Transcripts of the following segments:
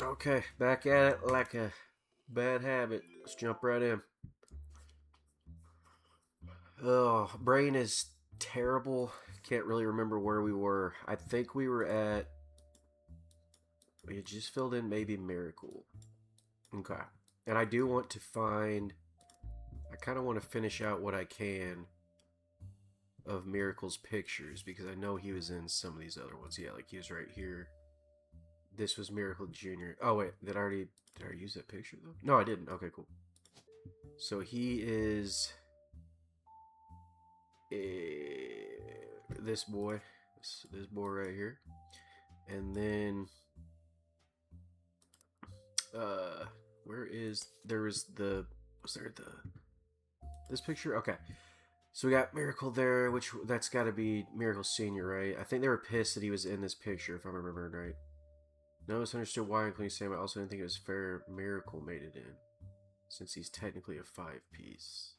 Okay, back at it like a bad habit. Let's jump right in. Oh, brain is terrible. Can't really remember where we were. I think we were at. We had just filled in maybe Miracle. Okay. And I do want to find. I kind of want to finish out what I can of Miracle's pictures because I know he was in some of these other ones. Yeah, like he was right here. This was Miracle Jr. Oh, wait. Did I use that picture though? No, I didn't. Okay, cool. So he is this boy, this boy right here, and then uh, where is there is the was there the this picture? Okay, so we got Miracle there, which that's got to be Miracle Senior, right? I think they were pissed that he was in this picture, if I'm remembering right. No, it's understood why, including Sam. I also didn't think it was fair Miracle made it in, since he's technically a 5 piece.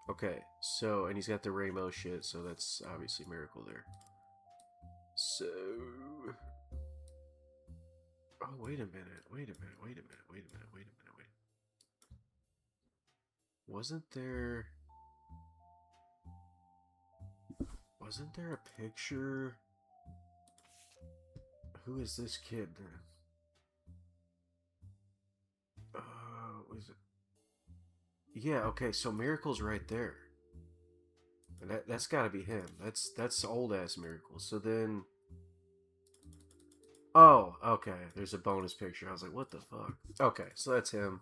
Okay, so and he's got the rainbow shit, so that's obviously Miracle there. So, oh wait a minute, wait a minute, wait a minute, wait a minute, wait a minute, wait. Wasn't there? Wasn't there a picture? Who is this kid then? Was it? Yeah, okay, so Miracle's right there. And that's got to be him. That's old ass Miracle. So then, oh, okay. There's a bonus picture. I was like, what the fuck? Okay, so that's him.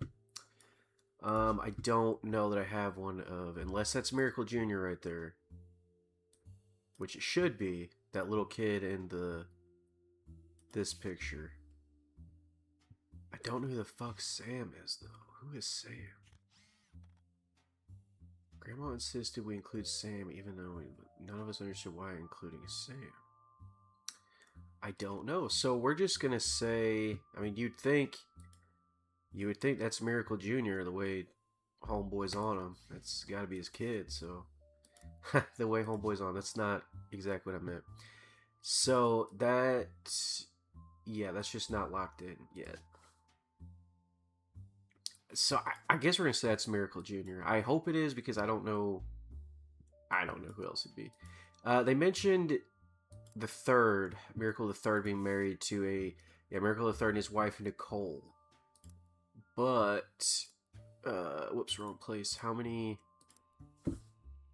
I don't know that I have one of unless that's Miracle Jr. right there, which it should be that little kid in the this picture. I don't know who the fuck Sam is though. Who is Sam? Grandma insisted we include Sam, even though none of us understood why including Sam. I don't know. So we're just gonna say. I mean, you would think that's Miracle Jr. The way Homeboy's on him. That's got to be his kid. So the way Homeboy's on. That's not exactly what I meant. So that, yeah, that's just not locked in yet. So I guess we're gonna say that's Miracle Jr. I hope it is because I don't know. I don't know who else it'd be. They mentioned the third Miracle the Third being married to a Miracle the Third and his wife Nicole. But whoops, wrong place. How many?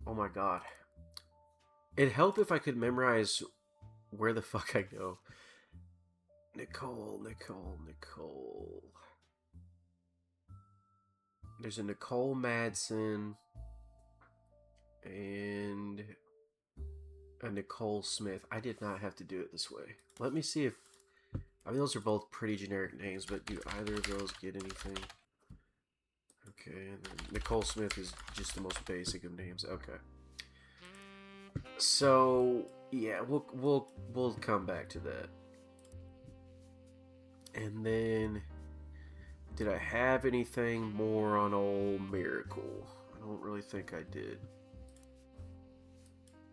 Oh my god. It'd help if I could memorize where the fuck I go. Nicole. There's a Nicole Madsen and a Nicole Smith. I did not have to do it this way. Let me see if. I mean, those are both pretty generic names, but do either of those get anything? Okay, and then Nicole Smith is just the most basic of names. Okay. So yeah, we'll come back to that. And then, did I have anything more on old Miracle? I don't really think I did.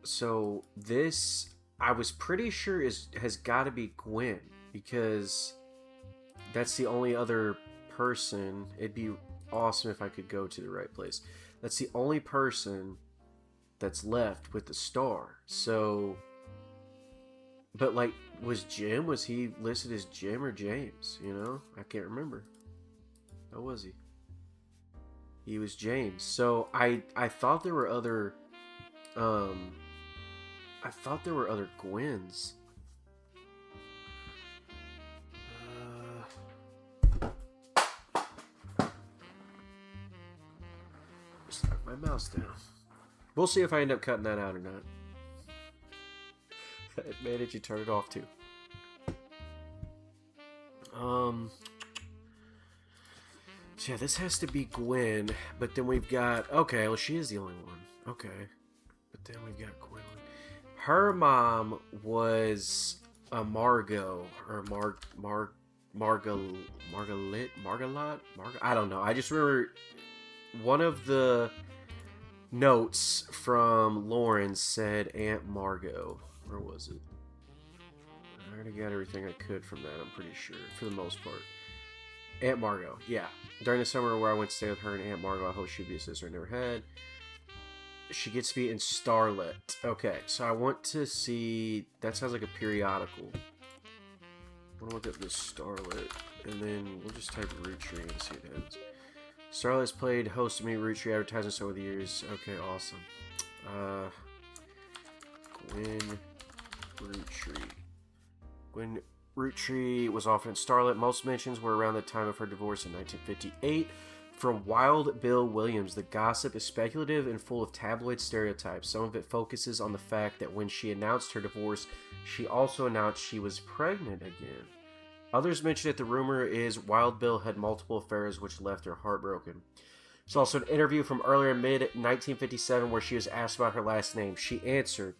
So this, I was pretty sure has got to be Gwen because that's the only other person. It'd be awesome if I could go to the right place. That's the only person that's left with the star. So, but like, was he listed as Jim or James? You know, I can't remember. How was he? He was James. So I thought there were other um I thought there were other Gwens. Just knock my mouse down. We'll see if I end up cutting that out or not. It made it. You turn it off too. So yeah, this has to be Gwen, but then we've got okay. Well, she is the only one. Okay, but then we've got Gwen. Her mom was a Margot or Margalit. I don't know. I just remember one of the notes from Lauren said Aunt Margot. Where was it? already got everything I could from that, I'm pretty sure, for the most part. Aunt Margot, yeah. During the summer where I went to stay with her and Aunt Margot, I hope she'd be a sister I never had. She gets to be in Starlet. Okay, so I want to see... That sounds like a periodical. I want to look up this Starlet, and then we'll just type Roottrees and see what happens. Starlet's played host to many Roottrees advertisements over the years. Okay, awesome. Gwen Roottrees. Gwen Roottrees was often in Starlet. Most mentions were around the time of her divorce in 1958. From Wild Bill Williams, the gossip is speculative and full of tabloid stereotypes. Some of it focuses on the fact that when she announced her divorce, she also announced she was pregnant again. Others mention that the rumor is Wild Bill had multiple affairs which left her heartbroken. There's also an interview from earlier mid-1957 where she was asked about her last name. She answered,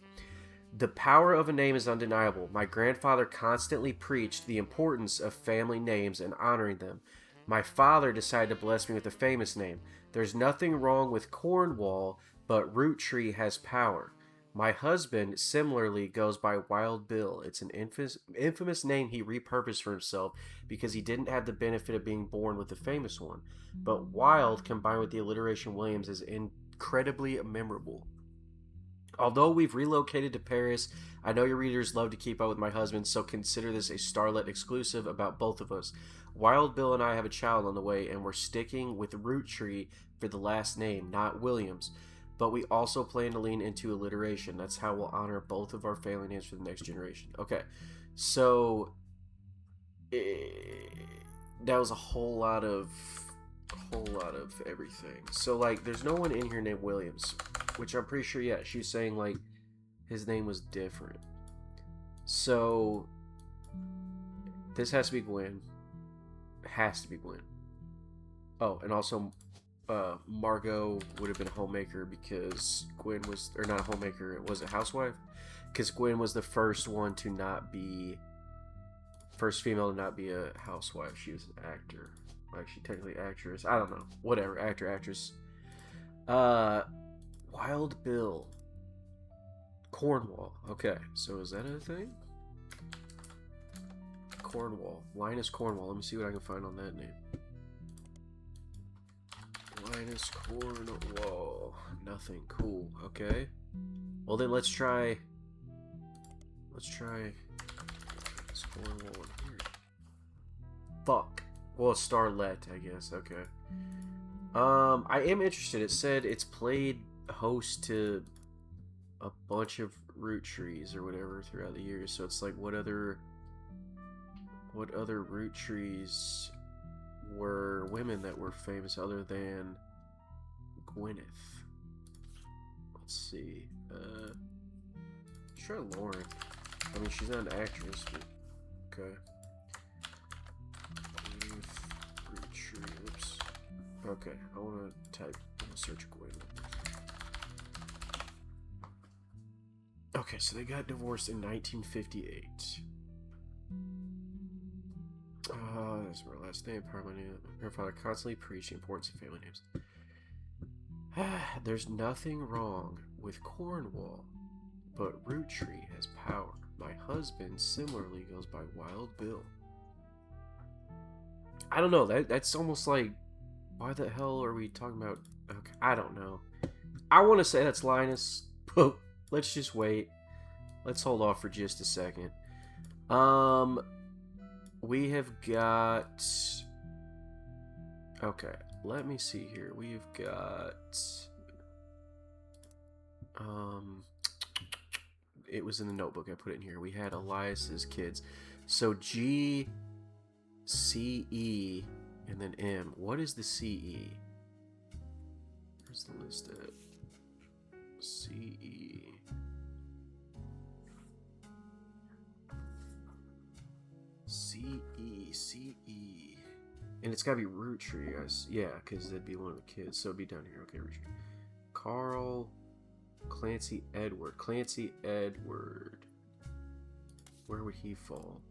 "The power of a name is undeniable. My grandfather constantly preached the importance of family names and honoring them. My father decided to bless me with a famous name. There's nothing wrong with Cornwall, but Roottree has power. My husband similarly goes by Wild Bill. It's an infamous name he repurposed for himself because he didn't have the benefit of being born with the famous one. But Wild combined with the alliteration Williams is incredibly memorable. Although we've relocated to Paris, I know your readers love to keep up with my husband, so consider this a Starlet exclusive about both of us. Wild Bill and I have a child on the way, and we're sticking with Roottree for the last name, not Williams. But we also plan to lean into alliteration. That's how we'll honor both of our family names for the next generation." Okay, so that was a whole lot of everything. So like, there's no one in here named Williams, which I'm pretty sure. Yeah, she's saying like his name was different. So this has to be Gwen. Has to be Gwen. Oh, and also Margot would have been a homemaker because Gwen was, or not a homemaker, it was a housewife, because Gwen was the first one to not be, first female to not be a housewife. She was an actor, actually technically actress, I don't know, whatever, actress. Wild Bill, Cornwall. Okay, so is that a thing? Cornwall, Linus Cornwall. Let me see what I can find on that name. Linus Cornwall. Nothing. Cool. Okay. Well then let's try Linus Cornwall in here. Fuck. Well, Starlet, I guess. Okay. I am interested. It said it's played host to a bunch of Roottree or whatever throughout the years. So it's like, what other Roottree were women that were famous other than Gwyneth? Let's see. Let's try Lauren. I mean, she's not an actress, but okay. Roottree. Oops. Okay, I want to search Gwyneth. Okay, so they got divorced in 1958. That's my last name. Her father constantly preached the importance of family names. There's nothing wrong with Cornwall, but Roottree has power. My husband similarly goes by Wild Bill. I don't know. That's almost like, why the hell are we talking about? Okay, I don't know. I want to say that's Linus, but let's just wait. Let's hold off for just a second. We have got... Okay, let me see here. We've got... It was in the notebook. I put it in here. We had Elias's kids. So G, C, E, and then M. What is the C, E? Where's the list at? C, E... C-E. And it's gotta be Roottree, guys. Yeah, because that'd be one of the kids. So it'd be down here. Okay, Roottree. Carl Clancy Edward. Clancy Edward. Where would he fall?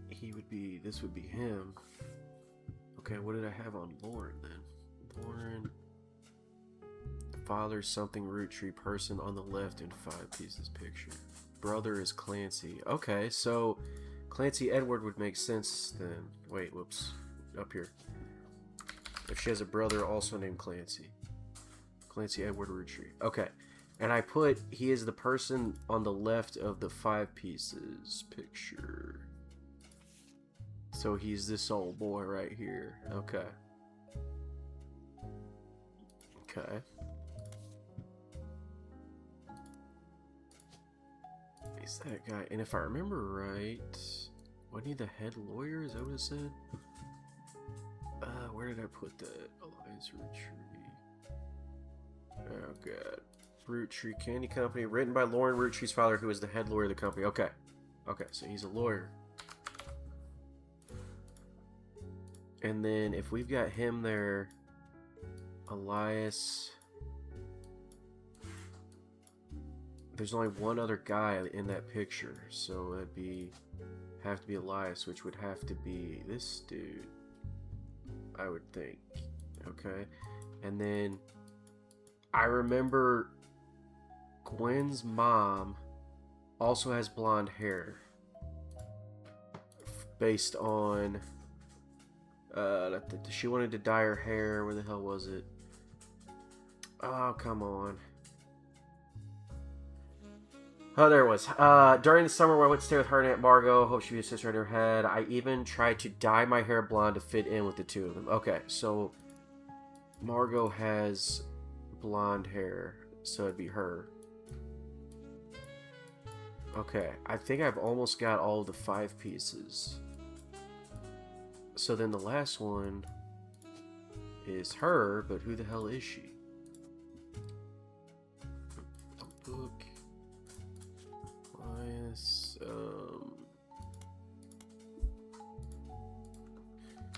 He would be... This would be him. Okay, what did I have on Lauren then? Lauren... father something Rootree person on the left in 5 pieces picture. Brother is Clancy. Okay, so Clancy Edward would make sense then. Wait, whoops. Up here. If she has a brother also named Clancy. Clancy Edward Rootree. Okay. And I put, he is the person on the left of the 5 pieces picture. So he's this old boy right here. Okay. Okay. He's that guy. And if I remember right, wasn't he the head lawyer? Is that what it said? Where did I put that? Elias Rootree. Oh, God. Rootree Candy Company. Written by Lauren Rootree's father, who is the head lawyer of the company. Okay. Okay, so he's a lawyer. And then if we've got him there, Elias. There's only one other guy in that picture, so that'd have to be Elias, which would have to be this dude, I would think. Okay, and then I remember Gwen's mom also has blonde hair, based on she wanted to dye her hair. Where the hell was it? Oh, come on. Oh, there it was. During the summer when I went to stay with her and Aunt Margot, hope she was a sister in her head, I even tried to dye my hair blonde to fit in with the two of them. Okay, so Margot has blonde hair, so it'd be her. Okay, I think I've almost got all of the 5 pieces. So then the last one is her, but who the hell is she? Book. Elias,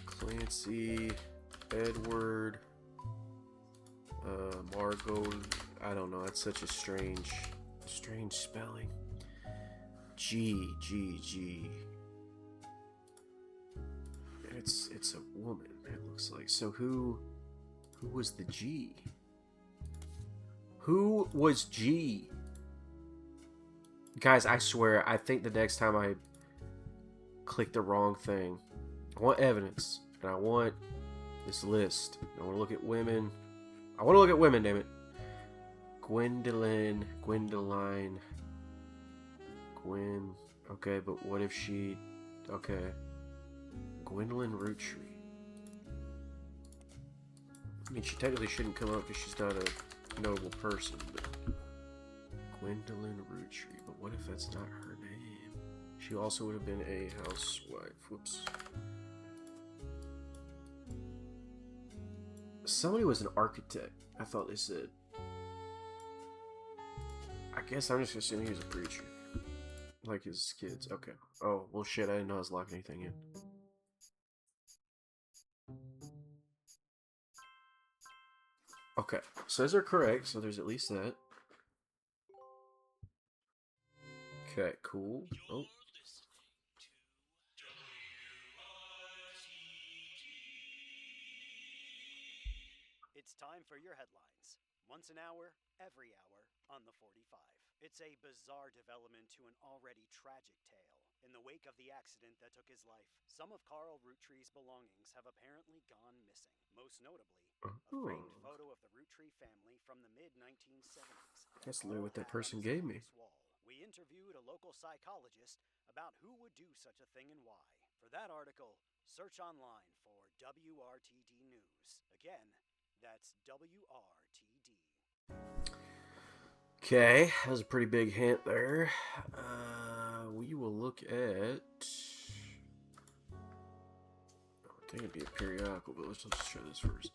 Clancy, Edward, Margot. I don't know. That's such a strange spelling. G. It's a woman. It looks like. So who was the G? Who was G? Guys, I swear, I think the next time I click the wrong thing, I want evidence, and I want this list. I want to look at women. I want to look at women, damn it. Gwendoline. Gwen. Okay, but what if she... Okay. Gwendolyn Rootree. I mean, she technically shouldn't come up because she's not a notable person, but... Gwendolyn Rootree. But what if that's not her name? She also would have been a housewife. Whoops. Somebody was an architect, I thought they said. I guess I'm just assuming he was a preacher. Like his kids. Okay. Oh, well shit, I didn't know I was locking anything in. Okay, so those are correct, so there's at least that. Okay, cool. Oh. It's time for your headlines. Once an hour, every hour, on the 45. It's a bizarre development to an already tragic tale. In the wake of the accident that took his life, some of Carl Roottree's belongings have apparently gone missing. Most notably, a framed photo of the Rootree family from the mid-1970s. That's literally what that person gave me. We interviewed a local psychologist about who would do such a thing and why. For that article, search online for WRTD News. Again, that's WRTD. Okay, that was a pretty big hint there. We will look at... I think it'd be a periodical, but let's just try this first.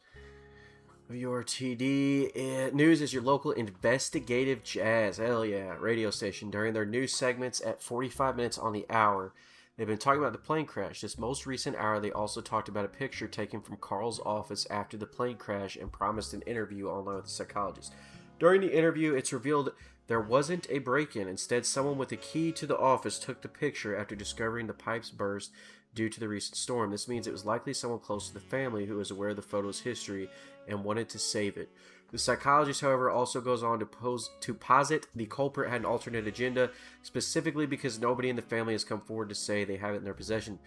WRTD News is your local investigative jazz, hell yeah, radio station. During their news segments at 45 minutes on the hour, they've been talking about the plane crash. This most recent hour, they also talked about a picture taken from Carl's office after the plane crash and promised an interview online with a psychologist. During the interview, it's revealed there wasn't a break-in. Instead, someone with a key to the office took the picture after discovering the pipes burst due to the recent storm. This means it was likely someone close to the family who was aware of the photo's history and wanted to save it. The psychologist, however, also goes on to posit the culprit had an alternate agenda, specifically because nobody in the family has come forward to say they have it in their possession.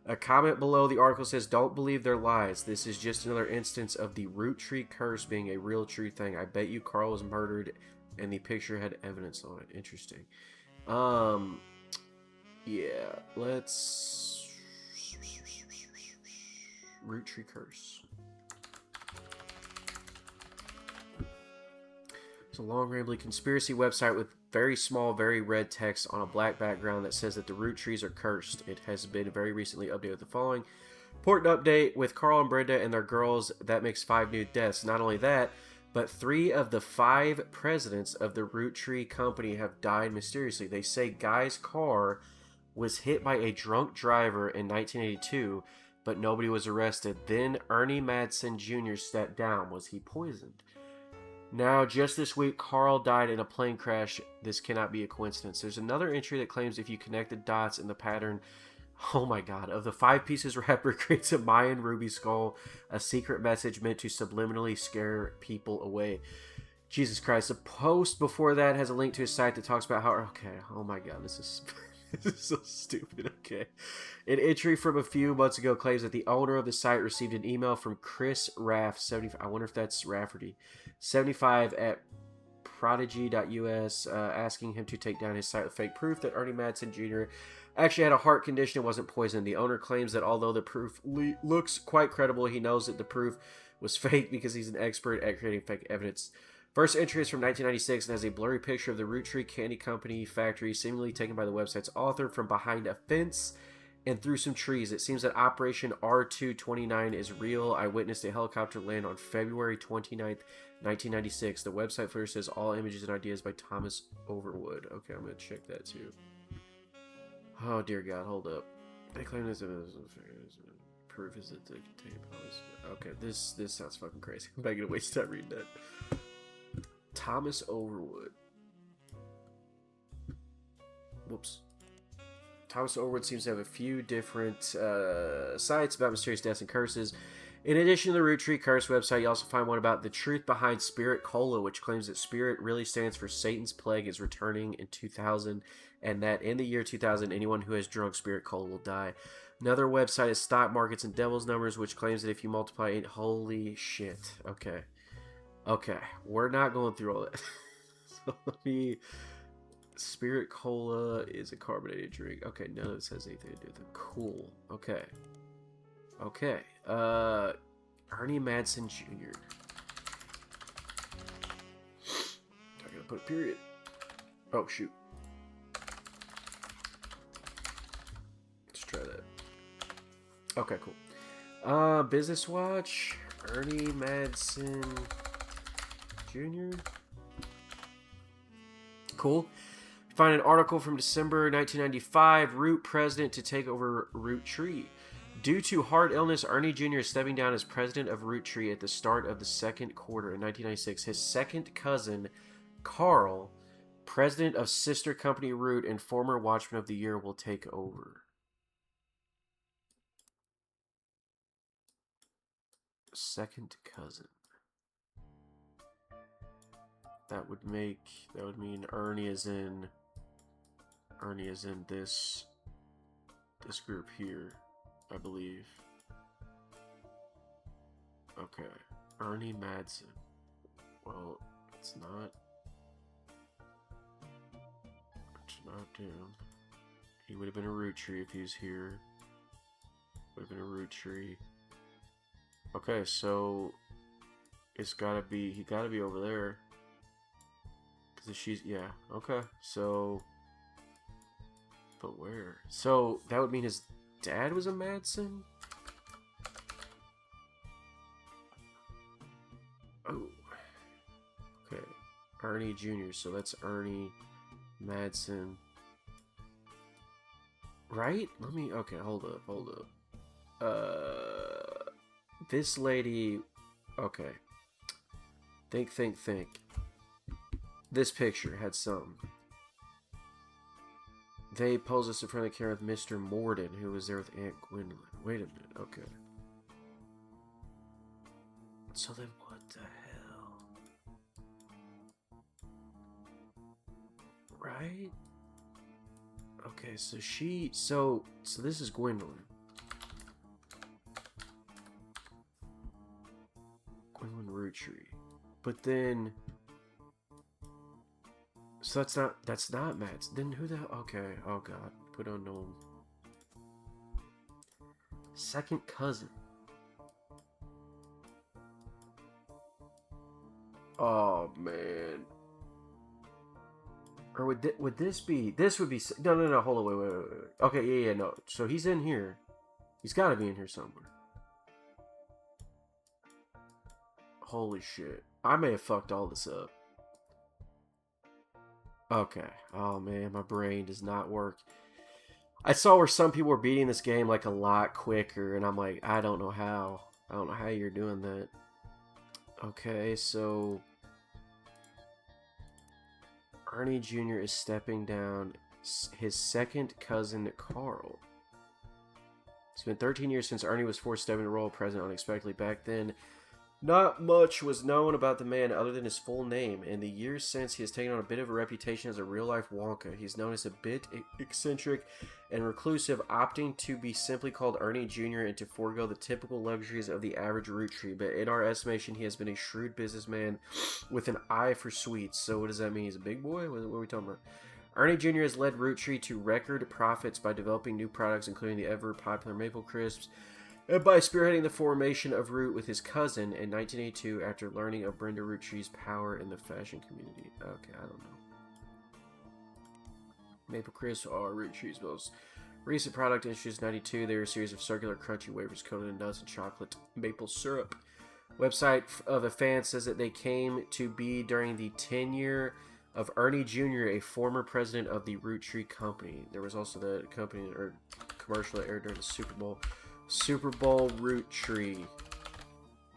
A comment below the article says, "Don't believe their lies. This is just another instance of the Roottrees curse being a real true thing. I bet you Carl was murdered and the picture had evidence on it." Interesting. Yeah, let's... Roottrees curse. It's a long, rambly conspiracy website with very small, very red text on a black background that says that the Roottrees are cursed. It has been very recently updated with the following. Important update with Carl and Brenda and their girls. That makes 5 new deaths. Not only that, but 3 of the 5 presidents of the Roottrees company have died mysteriously. They say Guy's car was hit by a drunk driver in 1982, but nobody was arrested. Then Ernie Madsen Jr. stepped down. Was he poisoned? Now, just this week, Carl died in a plane crash. This cannot be a coincidence. There's another entry that claims if you connect the dots in the pattern, oh my god, of the 5 pieces rapper creates a Mayan ruby skull, a secret message meant to subliminally scare people away. Jesus Christ. The post before that has a link to a site that talks about how... Okay, oh my god, this is... This is so stupid. Okay. An entry from a few months ago claims that the owner of the site received an email from Chris Raff, 75. I wonder if that's Rafferty, 75 at prodigy.us, asking him to take down his site with fake proof that Ernie Madsen Jr. actually had a heart condition and wasn't poisoned. The owner claims that although the proof looks quite credible, he knows that the proof was fake because he's an expert at creating fake evidence. First entry is from 1996 and has a blurry picture of the Roottrees Candy Company factory, seemingly taken by the website's author from behind a fence and through some trees. It seems that Operation R229 is real. I witnessed a helicopter land on February 29th, 1996. The website footer says all images and ideas by Thomas Overwood. Okay, I'm going to check that too. Oh, dear God, hold up. They claim this proof is that they contain policy. Okay, this sounds fucking crazy. I'm not going to waste time reading that. Thomas Overwood. Whoops. Thomas Overwood seems to have a few different sites about mysterious deaths and curses. In addition to the Roottrees Curse website, you also find one about the truth behind Spirit Cola, which claims that Spirit really stands for Satan's Plague is returning in 2000, and that in the year 2000, anyone who has drunk Spirit Cola will die. Another website is Stock Markets and Devil's Numbers, which claims that if you multiply 8... Holy shit. Okay. Okay, we're not going through all that. So let me... Spirit Cola is a carbonated drink. Okay, none of this has anything to do with it. Cool. Okay. Okay. Ernie Madsen Jr. I gotta put a period. Oh, shoot. Let's try that. Okay, cool. Business Watch. Ernie Madsen Jr. Cool. Find an article from December 1995. Root president to take over Roottrees. Due to heart illness, Ernie Jr. is stepping down as president of Roottrees at the start of the second quarter in 1996. His second cousin, Carl, president of sister company Root and former Watchman of the Year, will take over. Second cousin. That would mean Ernie is in this group here, I believe. Okay. Ernie Madsen. Well, it's not him. He would have been a Roottrees if he was here. Would have been a Roottrees. Okay, so he gotta be over there. Cause she's, yeah, okay, so, but where? So, that would mean his dad was a Madsen? Oh. Okay. Ernie Jr., so that's Ernie Madsen. Right? Okay, hold up. This lady, okay. Think. This picture had some. They posed us in front of the camera with Mr. Morden, who was there with Aunt Gwendolyn. Wait a minute, okay. So then what the hell? Right? Okay, so she... So this is Gwendolyn. Gwendolyn Rootree. But then... So that's not Matt's. Then who the hell? Okay, oh god. Put unknown. Second cousin. Oh man. Or would this be? This would be. No. Hold on. Wait. Okay, yeah. No. So he's in here. He's got to be in here somewhere. Holy shit! I may have fucked all this up. Okay. Oh man, my brain does not work. I saw where some people were beating this game like a lot quicker, and I'm like, I don't know how. I don't know how you're doing that. Okay, so Ernie Jr. is stepping down his second cousin, Carl. It's been 13 years since Ernie was forced to step into the role of president unexpectedly. Back then, not much was known about the man other than his full name. In the years since, he has taken on a bit of a reputation as a real-life Wonka. He's known as a bit eccentric and reclusive, opting to be simply called Ernie Jr. and to forego the typical luxuries of the average Rootree. But in our estimation, he has been a shrewd businessman with an eye for sweets. So what does that mean? He's a big boy? What are we talking about? Ernie Jr. has led Rootree to record profits by developing new products, including the ever-popular Maple Crisps, and by spearheading the formation of Root with his cousin in 1982 after learning of Brenda Rootree's power in the fashion community. Okay, I don't know. Maple Crisps are Rootree's most recent product, introduced in 92. They are a series of circular crunchy wafers coated in nuts and chocolate maple syrup. Website of a fan says that they came to be during the tenure of Ernie Jr., a former president of the Rootree Company. There was also the company or commercial that aired during the Super Bowl. Super Bowl Rootree.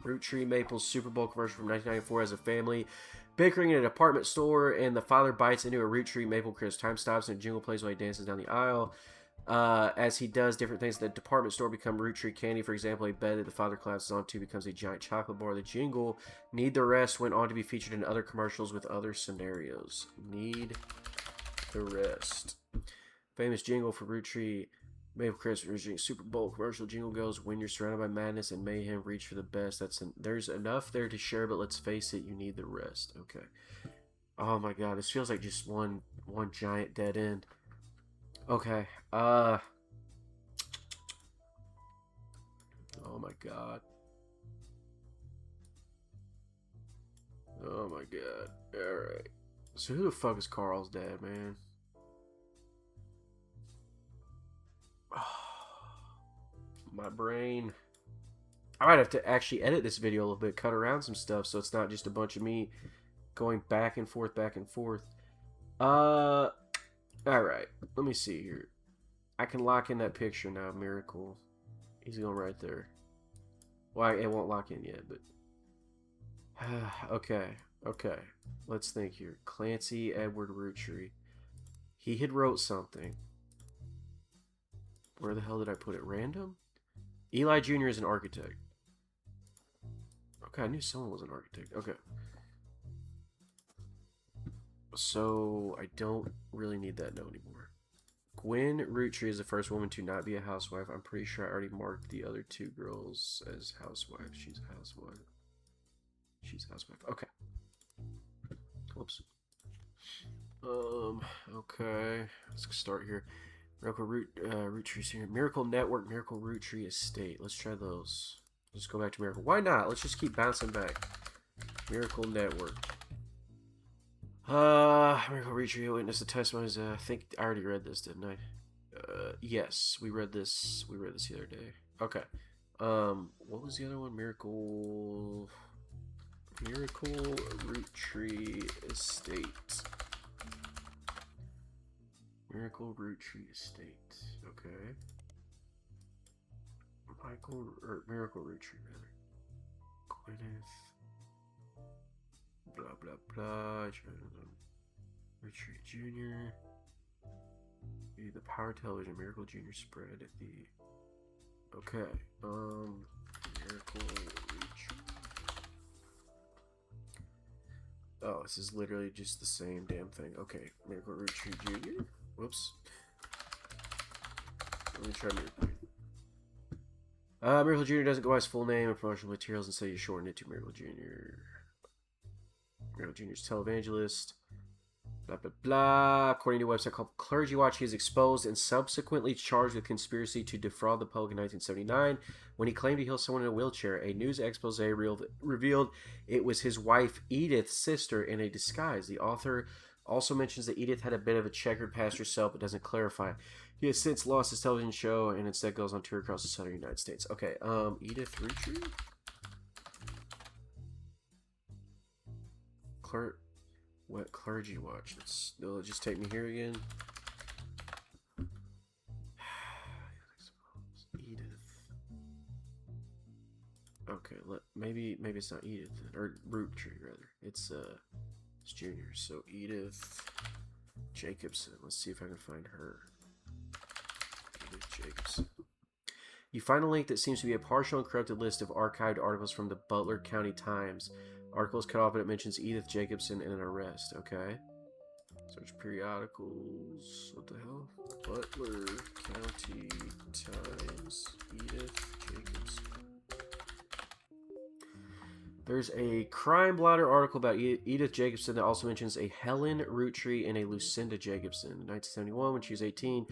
Rootree Maple's Super Bowl commercial from 1994 as a family bickering in a department store, and the father bites into a Rootree Maple Crisp. Time stops and a jingle plays while he dances down the aisle. As he does different things at the department store become Rootree candy. For example, a bed that the father collapses onto becomes a giant chocolate bar. The jingle Need the Rest went on to be featured in other commercials with other scenarios. Need the Rest. Famous jingle for Rootree Maple Crisp originally Super Bowl commercial jingle goes, when you're surrounded by madness and mayhem, reach for the best. There's enough there to share, but let's face it, you need the rest. Okay. Oh my god, this feels like just one giant dead end. Okay. Oh my god. Oh my god. Alright. So who the fuck is Carl's dad, man? My brain. I might have to actually edit this video a little bit, cut around some stuff so it's not just a bunch of me going back and forth. Alright. Let me see here. I can lock in that picture now, Miracle. He's going right there. Well, it won't lock in yet, but... Okay. Let's think here. Clancy Edward Rootree. He had wrote something. Where the hell did I put it? Random? Eli Jr. is an architect. Okay, I knew someone was an architect. Okay. So, I don't really need that note anymore. Gwen Rootree is the first woman to not be a housewife. I'm pretty sure I already marked the other two girls as housewives. She's a housewife. Okay. Whoops. Okay. Let's start here. Miracle Roottrees here. Miracle Network, Miracle Rootree Estate. Let's try those. Let's go back to Miracle. Why not? Let's just keep bouncing back. Miracle Network. Miracle Rootree witness the testimonies. I think I already read this, didn't I? Yes, we read this. We read this the other day. Okay. What was the other one? Miracle Rootree Estate. Miracle Rootree Estate. Okay. Miracle Rootree, rather. Gwyneth. Blah, blah, blah. Rootree Jr. The Power Television Miracle Jr. spread at the... Okay. Miracle Rootree. Oh, this is literally just the same damn thing. Okay, Miracle Roottrees Jr. Whoops. Let me try Miracle. Miracle Jr. doesn't go by his full name and promotional materials, and so you shorten it to Miracle Jr. Miracle Jr.'s televangelist. Blah, blah, blah. According to a website called Clergy Watch, he is exposed and subsequently charged with conspiracy to defraud the public in 1979 when he claimed to heal someone in a wheelchair. A news expose revealed it was his wife Edith's sister in a disguise. The author also mentions that Edith had a bit of a checkered past herself, but doesn't clarify. He has since lost his television show and instead goes on tour across the southern United States. Okay, Edith Roottrees? What Clergy Watch? It'll just take me here again. Edith. Okay, maybe it's not Edith or Roottrees rather. It's Junior. So Edith Jacobson. Let's see if I can find her. Edith Jacobson. You find a link that seems to be a partial and corrupted list of archived articles from the Butler County Times. Articles cut off and it mentions Edith Jacobson and an arrest. Okay. Search periodicals. What the hell? Butler County Times. Edith Jacobson. There's a crime blotter article about Edith Jacobson that also mentions a Helen Roottrees and a Lucinda Jacobson. In 1971, when she was 18,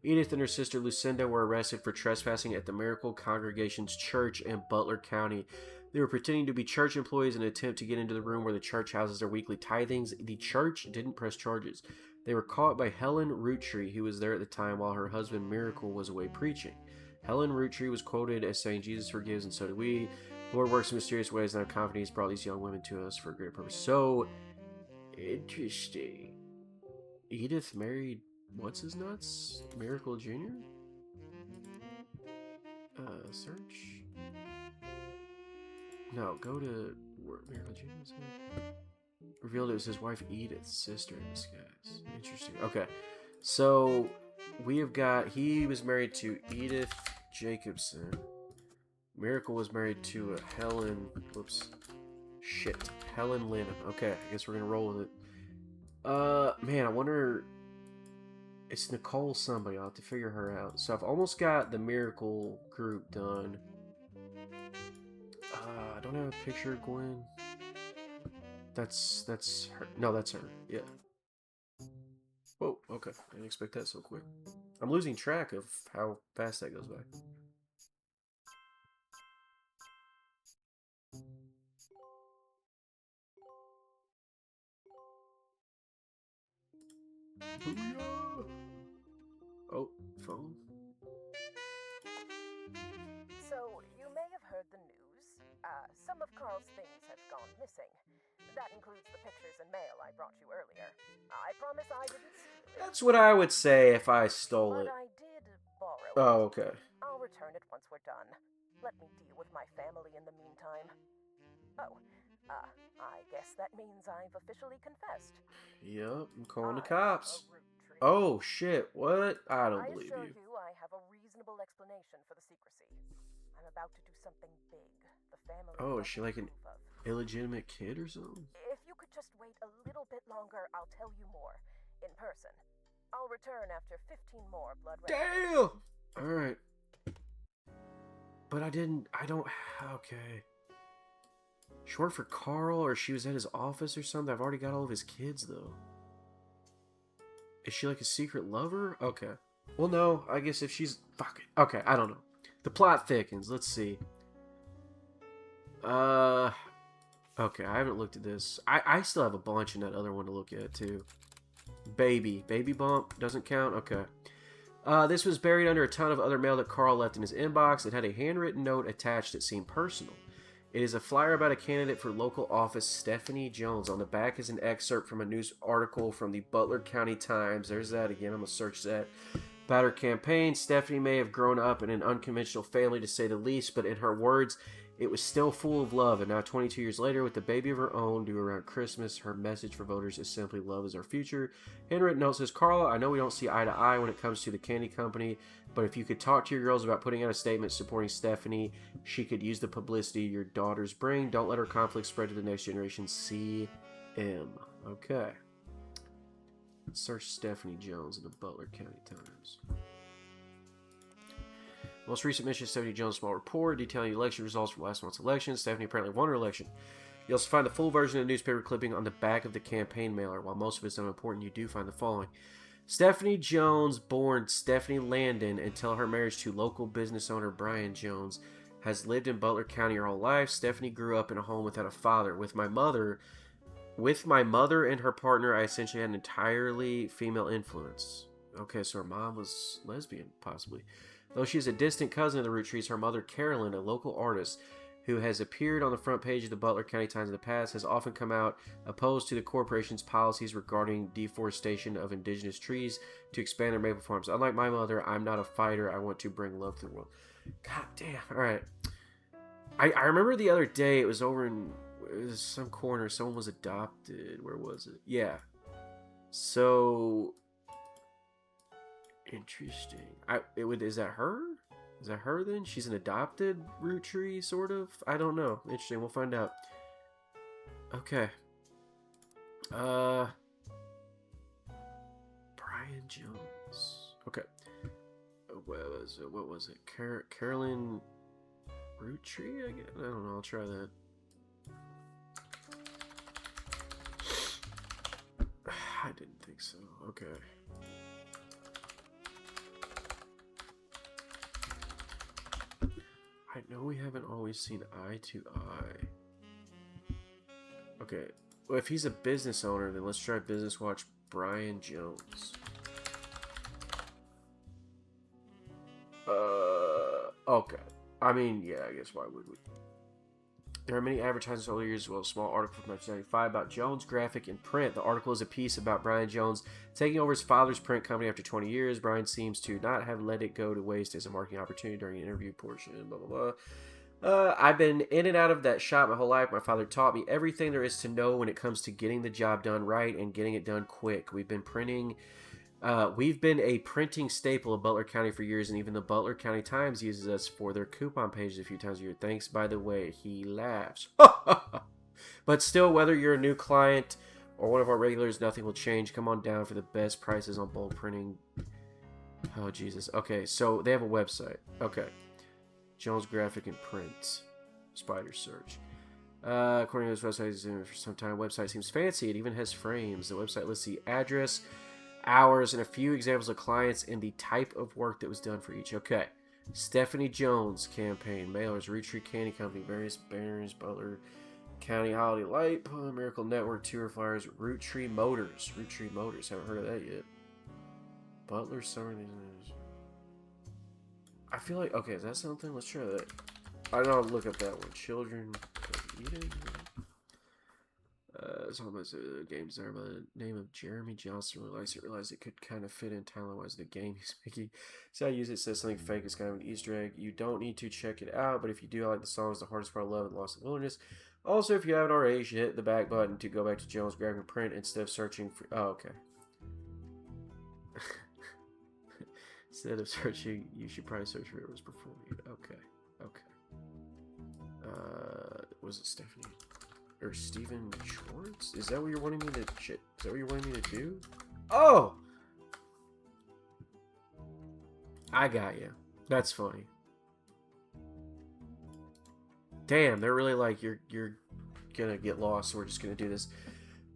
Edith and her sister Lucinda were arrested for trespassing at the Miracle Congregation's church in Butler County. They were pretending to be church employees in an attempt to get into the room where the church houses their weekly tithings. The church didn't press charges. They were caught by Helen Roottrees, who was there at the time while her husband Miracle was away preaching. Helen Roottrees was quoted as saying, "Jesus forgives and so do we. The Lord works in mysterious ways and I'm confident He's brought these young women to us for a great purpose." So, interesting. Edith married, what's his nuts? Miracle Jr.? Search. No, go to where Miracle Jr. was at. Revealed it was his wife Edith's sister in disguise. Interesting. Okay, so we have got, he was married to Edith Jacobson. Miracle was married to a Helen, Helen Lennon. Okay, I guess we're gonna roll with it. Man, I wonder, it's Nicole somebody. I'll have to figure her out. So I've almost got the Miracle group done. I don't have a picture of Gwen. That's her. No, that's her. Yeah. Whoa, okay. I didn't expect that so quick. I'm losing track of how fast that goes by. Booyah! Oh, phone. So, you may have heard the news. Some of Carl's things have gone missing. That includes the pictures and mail I brought you earlier. I promise I didn't steal it. That's what I would say if I stole But it. I did borrow it. Oh, okay. I'll return it once we're done. Let me deal with my family in the meantime. Oh, I guess that means I've officially confessed. Yep, I'm calling the I'm cops. a Roottrees. Oh, shit. What? I don't believe I assure you. you I have a reasonable explanation for the secrecy. I'm about to do something big. The family Oh, is she doesn't like an approve of. illegitimate kid or something? If you could just wait a little bit longer, I'll tell you more. In person. I'll return after 15 more blood red. Damn! Alright. But I don't, okay. Short for Carl, or she was at his office or something? I've already got all of his kids, though. Is she like a secret lover? Okay. Well, no, I guess if she's, fuck it. Okay, I don't know. The plot thickens. Let's see. Okay, I haven't looked at this. I still have a bunch in that other one to look at, too. Baby bump doesn't count? Okay. This was buried under a ton of other mail that Carl left in his inbox. It had a handwritten note attached that seemed personal. It is a flyer about a candidate for local office, Stephanie Jones. On the back is an excerpt from a news article from the Butler County Times. There's that again. I'm going to search that. About her campaign, Stephanie may have grown up in an unconventional family, to say the least, but in her words, it was still full of love. And now, 22 years later, with the baby of her own due around Christmas, her message for voters is simply love is our future. Handwritten note says, Carl, I know we don't see eye to eye when it comes to the candy company, but if you could talk to your girls about putting out a statement supporting Stephanie, she could use the publicity your daughters bring. Don't let her conflict spread to the next generation. See M. Okay. Let's search Stephanie Jones in the Butler County Times. Most recent mission, Stephanie Jones' small report detailing election results from last month's election. Stephanie apparently won her election. You also find the full version of the newspaper clipping on the back of the campaign mailer. While most of it's unimportant, you do find the following. Stephanie Jones, born Stephanie Landon, until her marriage to local business owner Brian Jones, has lived in Butler County her whole life. Stephanie grew up in a home without a father. With my mother and her partner, I essentially had an entirely female influence. Okay, so her mom was lesbian, possibly. Though she is a distant cousin of the Roottrees, her mother, Carolyn, a local artist who has appeared on the front page of the Butler County Times in the past, has often come out opposed to the corporation's policies regarding deforestation of indigenous trees to expand their maple farms. Unlike my mother, I'm not a fighter. I want to bring love to the world. God damn. All right. I remember the other day, it was over in some corner, someone was adopted. Where was it? Yeah. So... interesting. Is that her? Is that her then? She's an adopted Rootree, sort of? I don't know. Interesting. We'll find out. Okay. Brian Jones. Okay. What was it? Carolyn Rootree? I don't know. I'll try that. I didn't think so. Okay. I know we haven't always seen eye to eye. Okay. Well, if he's a business owner, then let's try Business Watch Brian Jones. Okay. I mean, yeah, I guess why would we? There are many advertisements over the years as well as a small article from 1995 about Jones Graphic and Print. The article is a piece about Brian Jones taking over his father's print company after 20 years. Brian seems to not have let it go to waste as a marketing opportunity during an interview portion. Blah, blah, blah. I've been in and out of that shop my whole life. My father taught me everything there is to know when it comes to getting the job done right and getting it done quick. We've been a printing staple of Butler County for years, and even the Butler County Times uses us for their coupon pages a few times a year. Thanks, by the way. He laughs. But still, whether you're a new client or one of our regulars, nothing will change. Come on down for the best prices on bulk printing. Oh, Jesus. Okay, so they have a website. Okay. Jones Graphic and Print. Spider search. According to this website, it's been for some time. Website seems fancy. It even has frames. The website lists the address, hours, and a few examples of clients and the type of work that was done for each. Okay. Stephanie Jones campaign. Mailers. Roottrees Candy Company. Various banners. Butler County Holiday Light. Miracle Network. Tour flyers. Roottrees Motors. Roottrees Motors. Haven't heard of that yet. Butler Summer. I feel like... okay, is that something? Let's try that. I know I'll look up that one. Children eating. It's almost a game designer by the name of Jeremy Johnson realized it could kind of fit in talent-wise the game he's making. So I use it, says something fake, it's kind of an Easter egg. You don't need to check it out, but if you do, I like the songs The Hardest Part of Love and Lost in the Wilderness. Also, if you haven't already, you should hit the back button to go back to Jones Graphic and Print instead of searching for... oh, okay. Instead of searching, you should probably search for it was performing. Okay. Was it Stephanie? Or Steven Schwartz? Is that what you're wanting me to... shit. Is that what you're wanting me to do? Oh! I got you. That's funny. Damn, they're really like, you're gonna get lost, so we're just gonna do this.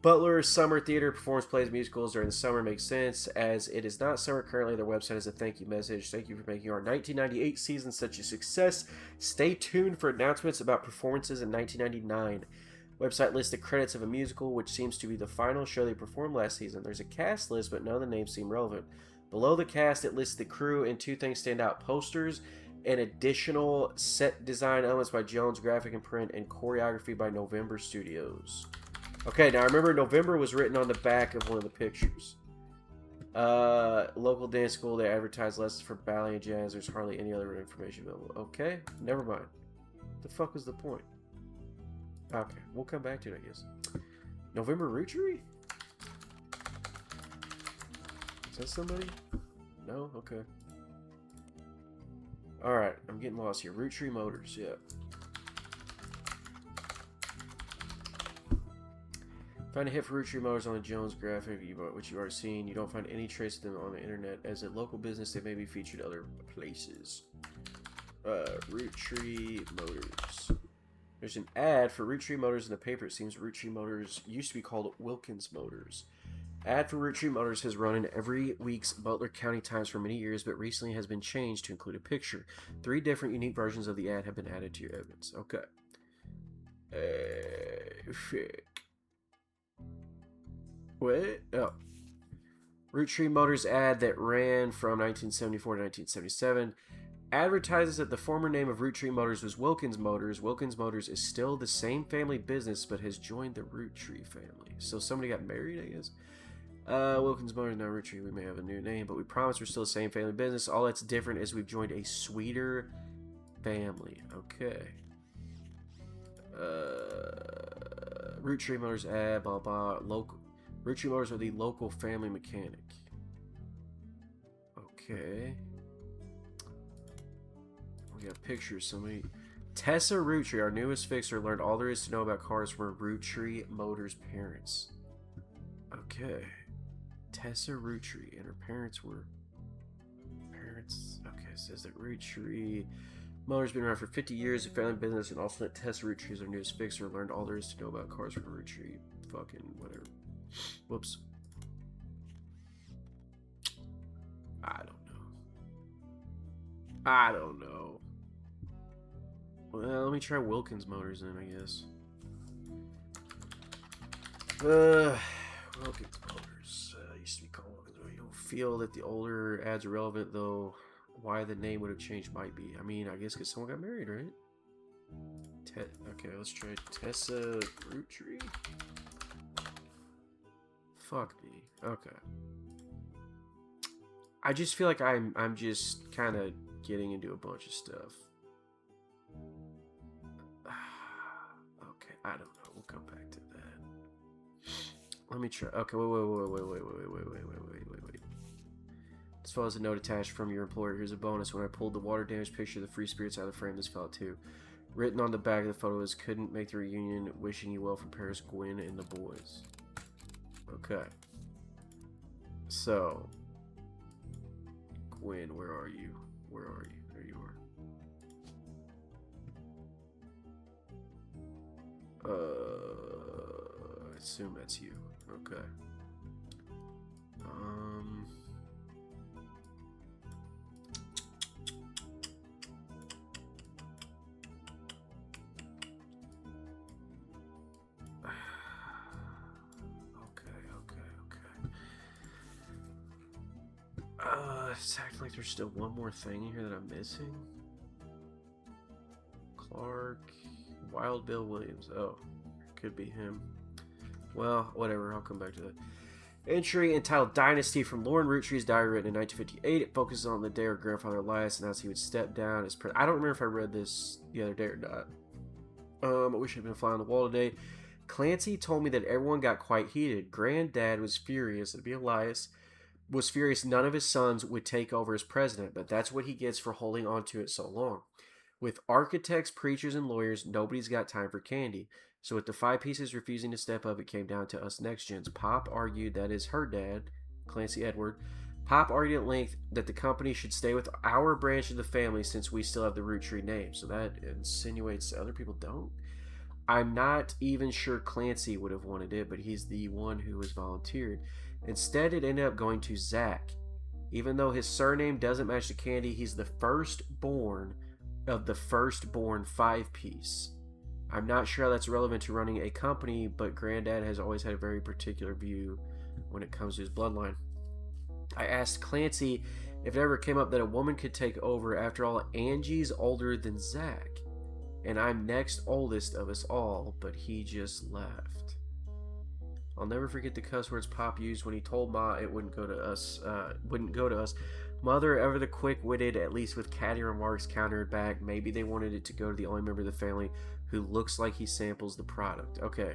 Butler Summer Theater performs plays musicals during the summer. Makes sense, as it is not summer currently. Their website has a thank you message. Thank you for making our 1998 season such a success. Stay tuned for announcements about performances in 1999. Website lists the credits of a musical, which seems to be the final show they performed last season. There's a cast list, but none of the names seem relevant. Below the cast, it lists the crew, and two things stand out. Posters and additional set design elements by Jones Graphic and Print, and choreography by November Studios. Okay, now I remember November was written on the back of one of the pictures. Local dance school, they advertise lessons for ballet and jazz. There's hardly any other information available. Okay, never mind. The fuck was the point? Okay, we'll come back to it, I guess. November Roottrees? Is that somebody? No? Okay. Alright, I'm getting lost here. Roottrees Motors, yeah. Find a hit for Roottrees Motors on the Jones graphic, which you are seeing. You don't find any trace of them on the internet. As a local business, they may be featured other places. Roottrees Motors. There's an ad for Roottrees Motors in the paper. It seems Roottrees Motors used to be called Wilkins Motors. Ad for Roottrees Motors has run in every week's Butler County Times for many years, but recently has been changed to include a picture. 3 different unique versions of the ad have been added to your evidence. Okay. What? Oh. Roottrees Motors ad that ran from 1974 to 1977 advertises that the former name of Roottrees Motors was Wilkins Motors. Wilkins Motors is still the same family business, but has joined the Roottrees family. So somebody got married, I guess. Wilkins Motors, now Roottrees. We may have a new name, but we promise we're still the same family business. All that's different is we've joined a sweeter family. Okay. Roottrees Motors ad, blah blah. Local. Roottrees Motors are the local family mechanic. Okay. We got pictures. Somebody. Tessa Roottrees, our newest fixer, learned all there is to know about cars from her Roottrees Motors parents. Okay. Tessa Roottrees, and her parents were. Okay, it says that Roottrees Motors been around for 50 years, a family business, and also that Tessa Roottrees, our newest fixer, learned all there is to know about cars from Roottrees. Fucking whatever. Whoops. I don't know. Well, let me try Wilkins Motors then, I guess. Wilkins Motors. Used to be called Wilkins Motors. You don't feel that the older ads are relevant, though why the name would have changed might be. I mean, I guess because someone got married, right? Okay, let's try Tessa Roottrees. Fuck me. Okay. I just feel like I'm just kind of getting into a bunch of stuff. Okay, I don't know. We'll come back to that. Let me try. Okay, wait. This file has a note attached from your employer. Here's a bonus. When I pulled the water damage picture of the free spirits out of the frame, this fell out too. Written on the back of the photo is, couldn't make the reunion, wishing you well from Paris, Gwen, and the boys. Okay. So, Gwen, where are you? Where are you? There you are. I assume that's you. Okay. It's acting like there's still one more thing in here that I'm missing. Clark, Wild Bill Williams. Oh, could be him. Well, whatever. I'll come back to that. Entry entitled Dynasty from Lauren Roottrees' diary, written in 1958. It focuses on the day her grandfather Elias announced he would step down as president. I don't remember if I read this the other day or not. I wish I'd been a fly on the wall today. Clancy told me that everyone got quite heated. Granddad was furious. It'd be Elias. Was furious none of his sons would take over as president, but that's what he gets for holding on to it so long. With architects, preachers, and lawyers, nobody's got time for candy. So with the 5 pieces refusing to step up, it came down to us next gens. Pop argued, that is her dad, Clancy Edward. Pop argued at length that the company should stay with our branch of the family since we still have the Roottrees name. So that insinuates other people don't. I'm not even sure Clancy would have wanted it, but he's the one who was volunteered. Instead, it ended up going to Zach. Even though his surname doesn't match the candy, he's the firstborn of the firstborn 5-piece. I'm not sure how that's relevant to running a company, but Granddad has always had a very particular view when it comes to his bloodline. I asked Clancy if it ever came up that a woman could take over. After all, Angie's older than Zach, and I'm next oldest of us all, but he just laughed. I'll never forget the cuss words Pop used when he told Ma it wouldn't go to us. Mother, ever the quick-witted, at least with catty remarks, countered back. Maybe they wanted it to go to the only member of the family who looks like he samples the product. Okay,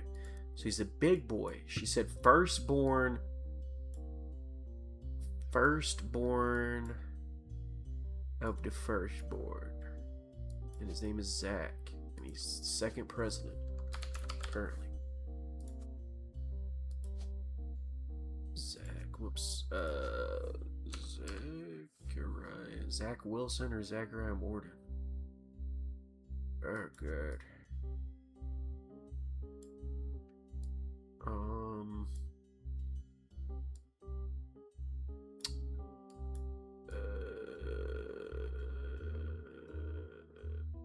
so he's a big boy. She said firstborn of the firstborn, and his name is Zach, and he's second president currently. Whoops. Zach Wilson or Zachariah Morton? Oh, good.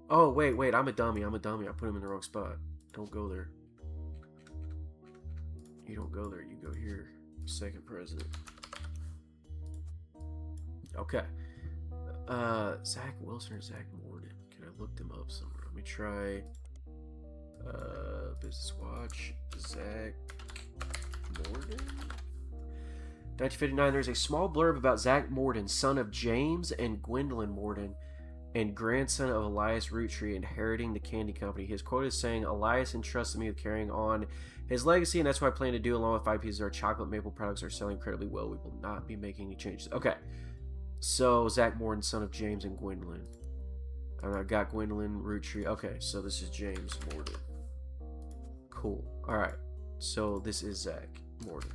Oh, wait. I'm a dummy. I put him in the wrong spot. Don't go there. You don't go there. You go here. Second president. Okay. Zach Wilson or Zach Morton? Can I look them up somewhere? Let me try. Business Watch. Zach Morton? 1959, there's a small blurb about Zach Morton, son of James and Gwendolyn Morton, and grandson of Elias Roottrees, inheriting the candy company. His quote is saying, Elias entrusted me with carrying on his legacy, and that's what I plan to do, along with 5 pieces of our chocolate maple products are selling incredibly well. We will not be making any changes. Okay. So, Zach Morton, son of James and Gwendolyn. And I got Gwendolyn Roottrees. Okay, so this is James Morton. Cool. Alright. So, this is Zach Morton.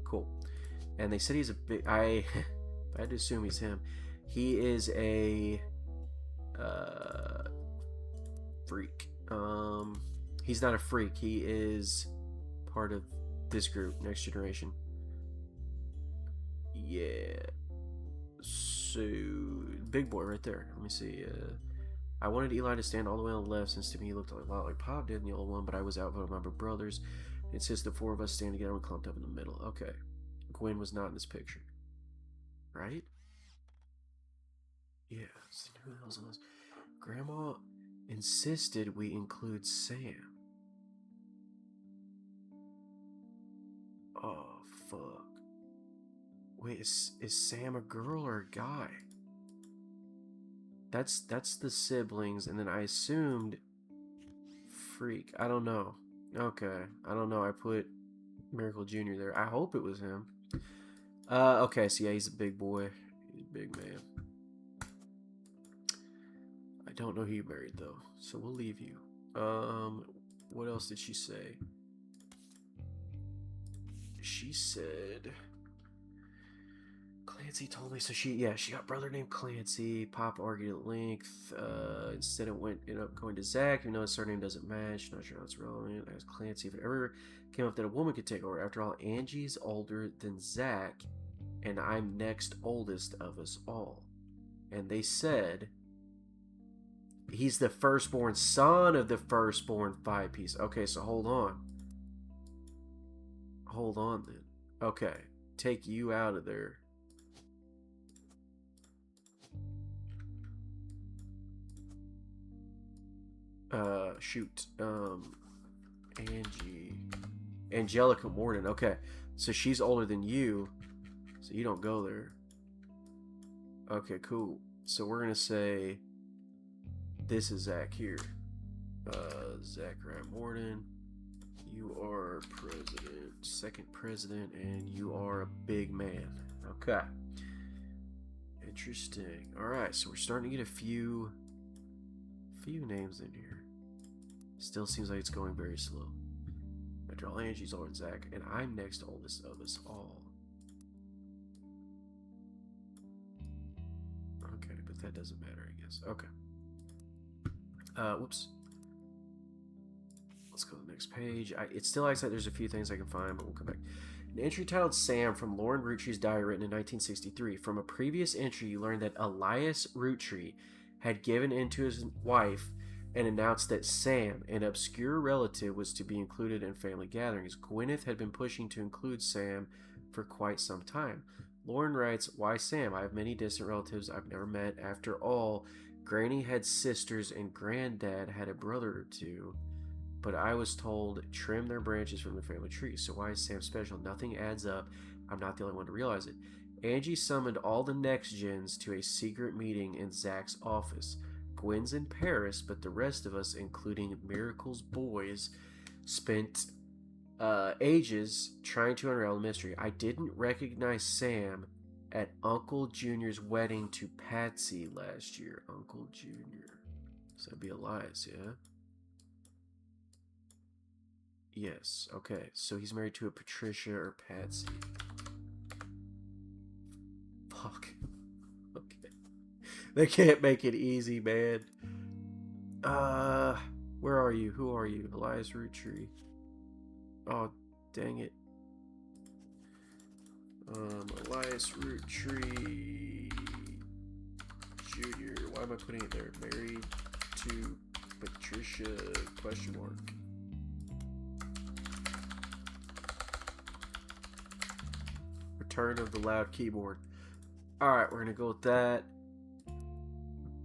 Cool. And they said he's a big... I had to assume he's him. He is a freak. He's not a freak. He is part of this group, Next Generation. Yeah. So, big boy right there. Let me see. I wanted Eli to stand all the way on the left, since to me he looked a lot like Pop did in the old one, but I was outvoted by my brothers. It says the 4 of us stand together and clumped up in the middle. Okay. Gwen was not in this picture. Right? Yeah. Who the hell's on this? Grandma insisted we include Sam. Oh, fuck. Wait, is Sam a girl or a guy? That's the siblings, and then I assumed freak. I don't know. Okay. I don't know. I put Miracle Jr. there. I hope it was him. Okay, so yeah, he's a big boy. He's a big man. I don't know who you married, though, so we'll leave you. What else did she say? She said... Clancy told me, so she got a brother named Clancy. Pop argued at length. Instead it ended up going to Zach, even though his surname doesn't match. Not sure how it's relevant. I asked Clancy if it ever came up that a woman could take over. After all, Angie's older than Zach, and I'm next oldest of us all. And they said he's the firstborn son of the firstborn 5-piece. Okay, so hold on. Hold on then. Okay, take you out of there. Shoot. Angelica Morton. Okay, so she's older than you, so you don't go there. Okay, cool. So we're gonna say this is Zach here. Zachariah Morton. You are president, second president, and you are a big man. Okay. Interesting. Alright, so we're starting to get a few names in here. Still seems like it's going very slow. After all, Angie's older than Zach, and I'm next oldest of us all. Okay, but that doesn't matter, I guess. Okay. Whoops. Let's go to the next page. It still acts like there's a few things I can find, but we'll come back. An entry titled Sam from Lauren Roottrees' diary written in 1963. From a previous entry, you learned that Elias Roottrees had given in to his wife and announced that Sam, an obscure relative, was to be included in family gatherings. Gwyneth had been pushing to include Sam for quite some time. Lauren writes, "Why Sam? I have many distant relatives I've never met. After all, Granny had sisters and Granddad had a brother or two. But I was told, trim their branches from the family tree. So why is Sam special? Nothing adds up. I'm not the only one to realize it." Angie summoned all the next gens to a secret meeting in Zach's office. Gwen's in Paris, but the rest of us, including Miracle's boys, spent ages trying to unravel the mystery. I didn't recognize Sam at Uncle Junior's wedding to Patsy last year. Uncle Junior. So that'd be Elias, yeah? Yes, okay. So he's married to a Patricia or Patsy. Fuck. Okay. They can't make it easy, man. Where are you? Who are you? Elias Roottrees. Oh, dang it. Elias Roottrees Jr. Why am I putting it there? Married to Patricia, question mark. Return of the loud keyboard. Alright, we're gonna go with that.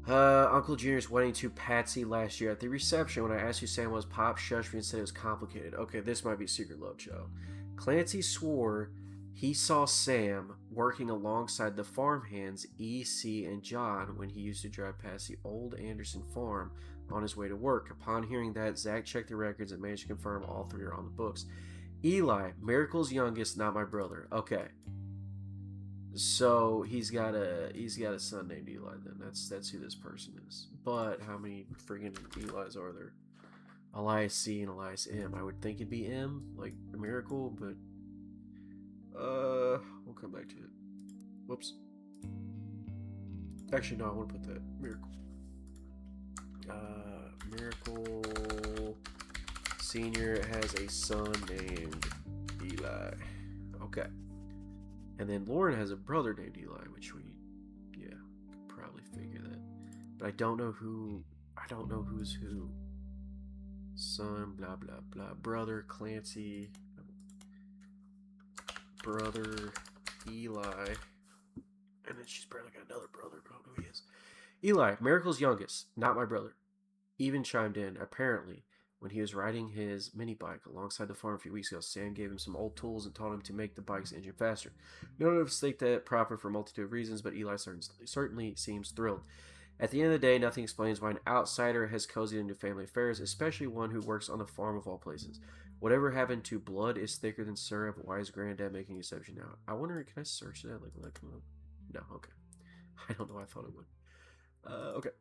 Uncle Junior's wedding to Patsy last year. At the reception, when I asked who Sam was, Pop shushed me and said it was complicated. Okay, this might be a secret love child. Clancy swore he saw Sam working alongside the farmhands E.C. and John when he used to drive past the old Anderson farm on his way to work. Upon hearing that, Zach checked the records and managed to confirm all three are on the books. Eli, Miracle's youngest, not my brother. Okay. So he's got a son named Eli. Then that's who this person is. But how many friggin' Eli's are there? Elias C and Elias M. I would think it'd be M, like a Miracle, but we'll come back to it. Whoops. Actually, no, I want to put that Miracle. Miracle Senior has a son named Eli. Okay. And then Lauren has a brother named Eli, which we, yeah, could probably figure that. But I don't know who's who. Son, blah, blah, blah. Brother, Clancy. Brother, Eli. And then she's probably got another brother, but I don't know who he is. Eli, Miracle's youngest, not my brother, even chimed in, apparently. When he was riding his mini bike alongside the farm a few weeks ago, Sam gave him some old tools and taught him to make the bike's engine faster. None of us think that proper for a multitude of reasons, but Eli certainly seems thrilled. At the end of the day, nothing explains why an outsider has cozied into family affairs, especially one who works on the farm of all places. Whatever happened to blood is thicker than syrup? Why is Granddad making an exception now? I wonder, can I search that? Like, will that come up? No, okay. I don't know. I thought it would. Okay.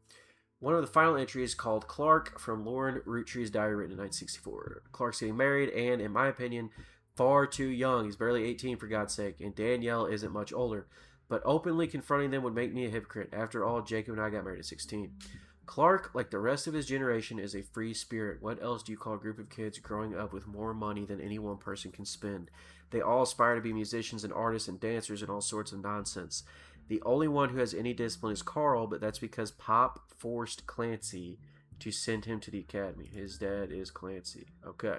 One of the final entries called Clark from Lauren Roottrees' diary written in 1964. Clark's getting married and, in my opinion, far too young. He's barely 18 for God's sake, and Danielle isn't much older. But openly confronting them would make me a hypocrite. After all, Jacob and I got married at 16. Clark, like the rest of his generation, is a free spirit. What else do you call a group of kids growing up with more money than any one person can spend? They all aspire to be musicians and artists and dancers and all sorts of nonsense. The only one who has any discipline is Carl, but that's because Pop forced Clancy to send him to the academy. His dad is Clancy. Okay.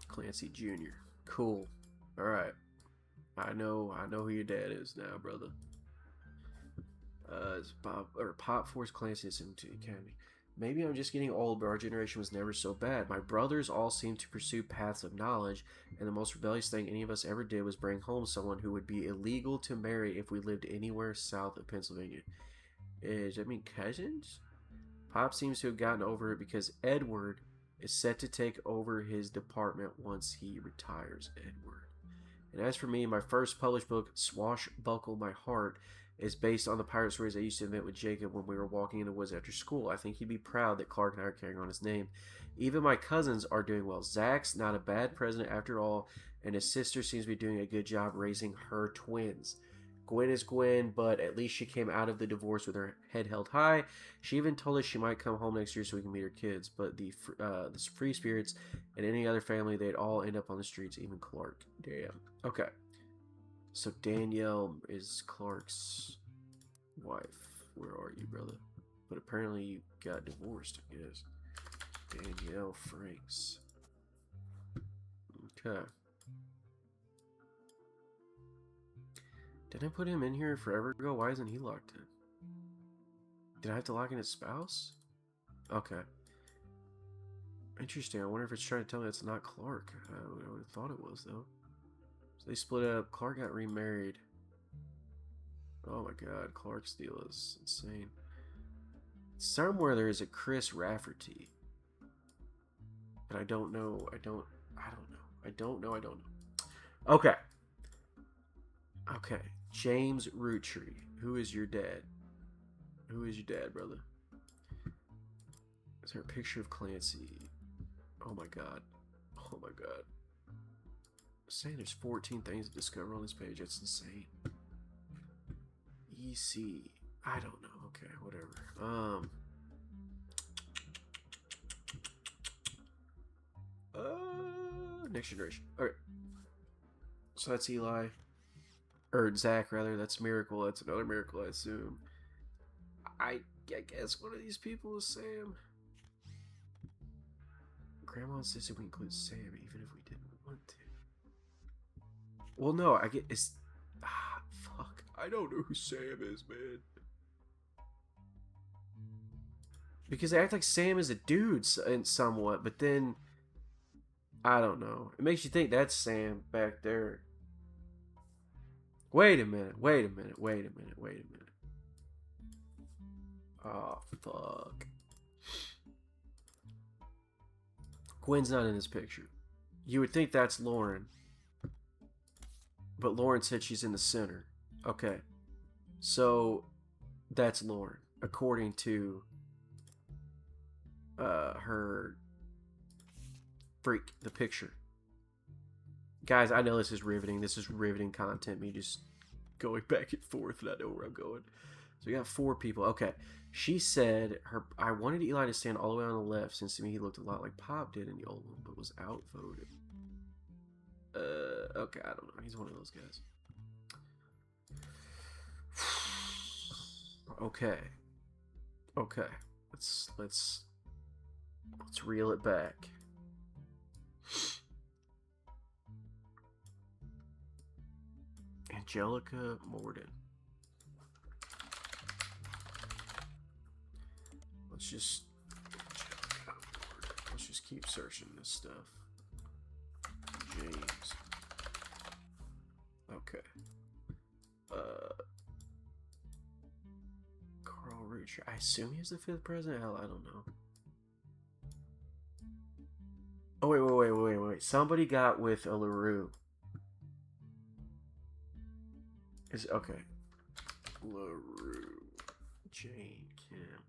Clancy Jr. Cool. Alright. I know who your dad is now, brother. Pop forced Clancy to send him to the academy. Maybe I'm just getting old, but our generation was never so bad. My brothers all seemed to pursue paths of knowledge, and the most rebellious thing any of us ever did was bring home someone who would be illegal to marry if we lived anywhere south of Pennsylvania. Does that mean cousins? Pop seems to have gotten over it because Edward is set to take over his department once he retires. Edward. And as for me, my first published book, Swashbuckle My Heart, is based on the pirate stories I used to invent with Jacob when we were walking in the woods after school. I think he'd be proud that Clark and I are carrying on his name. Even my cousins are doing well. Zach's not a bad president after all, and his sister seems to be doing a good job raising her twins. Gwen is Gwen, but at least she came out of the divorce with her head held high. She even told us she might come home next year so we can meet her kids. But the free spirits and any other family, they'd all end up on the streets, even Clark. Damn. Okay. So Danielle is Clark's wife. Where are you, brother? But apparently you got divorced, I guess. Danielle Franks. Okay. Did I put him in here forever ago? Why isn't he locked in? Did I have to lock in his spouse? Okay. Interesting. I wonder if it's trying to tell me it's not Clark. I would have thought it was, though. So they split up. Clark got remarried. Oh my god. Clark's deal is insane. Somewhere there is a Chris Rafferty. But I don't know. I don't know. Okay. Okay. James Roottrees. Who is your dad? Who is your dad, brother? Is there a picture of Clancy? Oh my god. Oh my god. saying there's 14 things to discover on this page. That's insane. EC. I don't know. Okay, whatever. Next generation. Okay. So that's Eli. Or Zach, rather. That's Miracle. That's another Miracle, I assume. I guess one of these people is Sam. Grandma insisted we include Sam even if we didn't want to. Well, no, I get it's. Fuck. I don't know who Sam is, man. Because they act like Sam is a dude somewhat, but then I don't know. It makes you think that's Sam back there. Wait a minute. Oh, fuck. Gwen's not in this picture. You would think that's Lauren. But Lauren said she's in the center. Okay. So, that's Lauren. According to her freak, the picture. Guys, I know this is riveting. This is riveting content. Me just going back and forth, and I know where I'm going. So we got 4 people. Okay. She said I wanted Eli to stand all the way on the left since to me he looked a lot like Pop did in the old one, but was outvoted. Okay, I don't know. He's one of those guys. Okay. Let's reel it back. Angelica Morden. Let's just keep searching this stuff. James. Okay. Carl Roottrees. I assume he's the 5th president. Hell, I don't know. Oh wait. Somebody got with a LaRue. Is okay. LaRue. Jane Kim.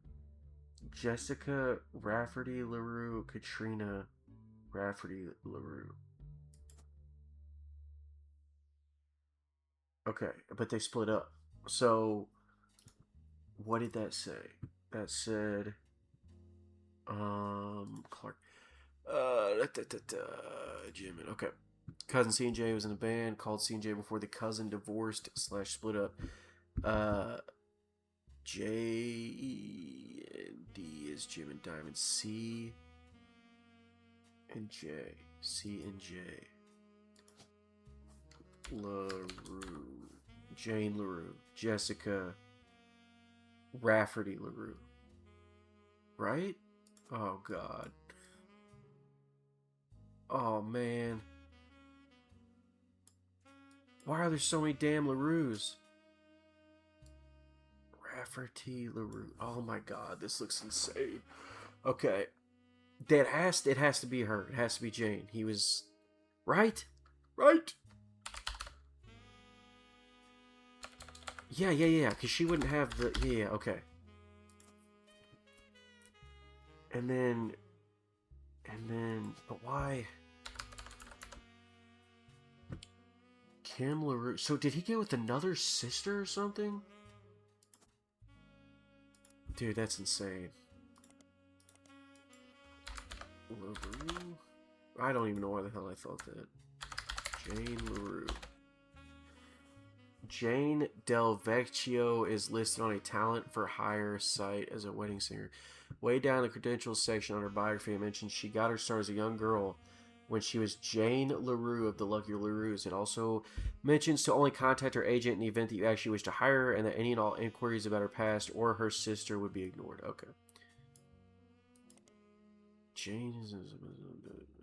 Jessica Rafferty LaRue. Katrina Rafferty LaRue. Okay, but they split up. So, what did that say? That said, Clark. Jimin. Okay. Cousin C&J was in the band. Called C&J before the cousin divorced / split up. J and D is Jim and Diamond. C and J. C and J. LaRue. Jane LaRue. Jessica Rafferty LaRue. Right? Oh, God. Oh, man. Why are there so many damn LaRues? Rafferty LaRue. Oh, my God. This looks insane. Okay. It has to be her. It has to be Jane. He was... Right? Right? Yeah. Because she wouldn't have the... Yeah, okay. And then... But why... Kim LaRue... So did he get with another sister or something? Dude, that's insane. LaRue? I don't even know why the hell I thought that. Jane LaRue. Jane Del Vecchio is listed on a talent for hire site as a wedding singer. Way down the credentials section on her biography, it mentions she got her start as a young girl when she was Jane LaRue of the Lucky LaRues. It also mentions to only contact her agent in the event that you actually wish to hire her, and that any and all inquiries about her past or her sister would be ignored. Okay. Jane is...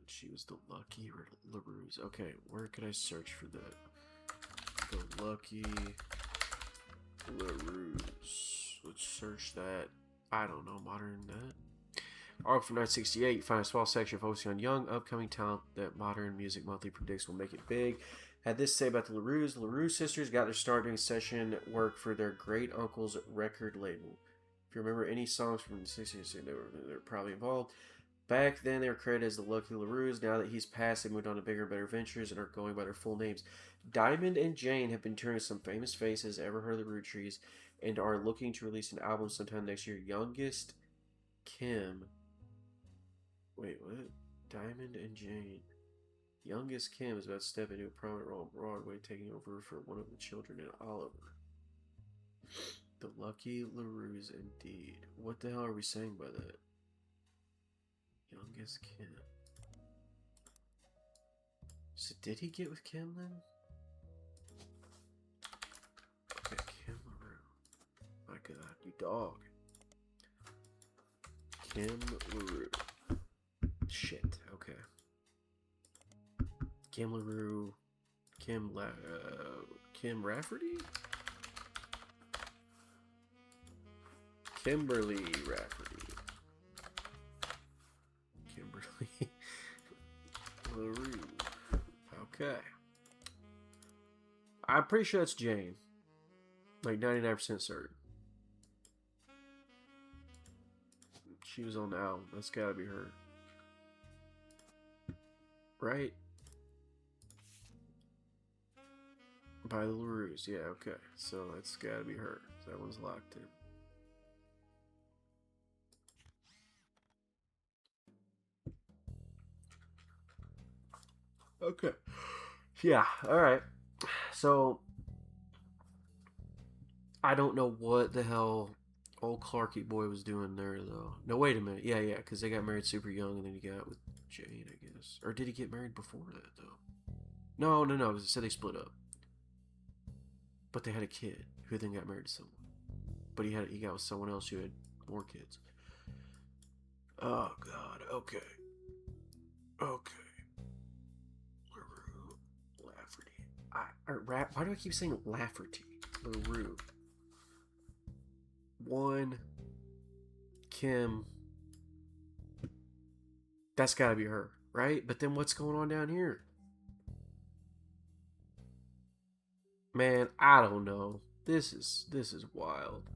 She was the Lucky LaRues. Okay, where could I search for that? The Lucky LaRues. Let's search that. I don't know, modern net. Article from 1968. Find a small section focusing on young, upcoming talent that Modern Music Monthly predicts will make it big. Had this to say about the LaRues. The LaRue sisters got their start doing session work for their great uncle's record label. If you remember any songs from the 60s, they were probably involved. Back then, they were credited as the Lucky LaRues. Now that he's passed, they moved on to bigger and better ventures and are going by their full names. Diamond and Jane have been touring with some famous faces. Ever heard of the Roottrees? And are looking to release an album sometime next year. Youngest Kim. Wait, what? Diamond and Jane. Youngest Kim is about to step into a prominent role on Broadway, taking over for one of the children in Oliver. The Lucky LaRues, indeed. What the hell are we saying by that? Youngest Kim. So did he get with Kim then? Okay, Kim LaRue. My god, you dog. Kim LaRue. Shit, okay. Kim LaRue. Kim Rafferty? Kimberly Rafferty. Kimberly LaRue. Okay. I'm pretty sure that's Jane. Like 99% certain. She was on the album. That's gotta be her. Right? By the LaRues. Yeah, okay. So that's gotta be her. That one's locked in. Okay. Yeah, alright. So, I don't know what the hell old Clarky boy was doing there, though. No, wait a minute. Yeah, because they got married super young, and then he got with Jane, I guess. Or did he get married before that, though? No, because it said they split up. But they had a kid, who then got married to someone. But he got with someone else who had more kids. Oh, God. Okay. Why do I keep saying Lafferty? LaRue. One. Kim. That's gotta be her, right? But then what's going on down here? Man, I don't know. This is wild.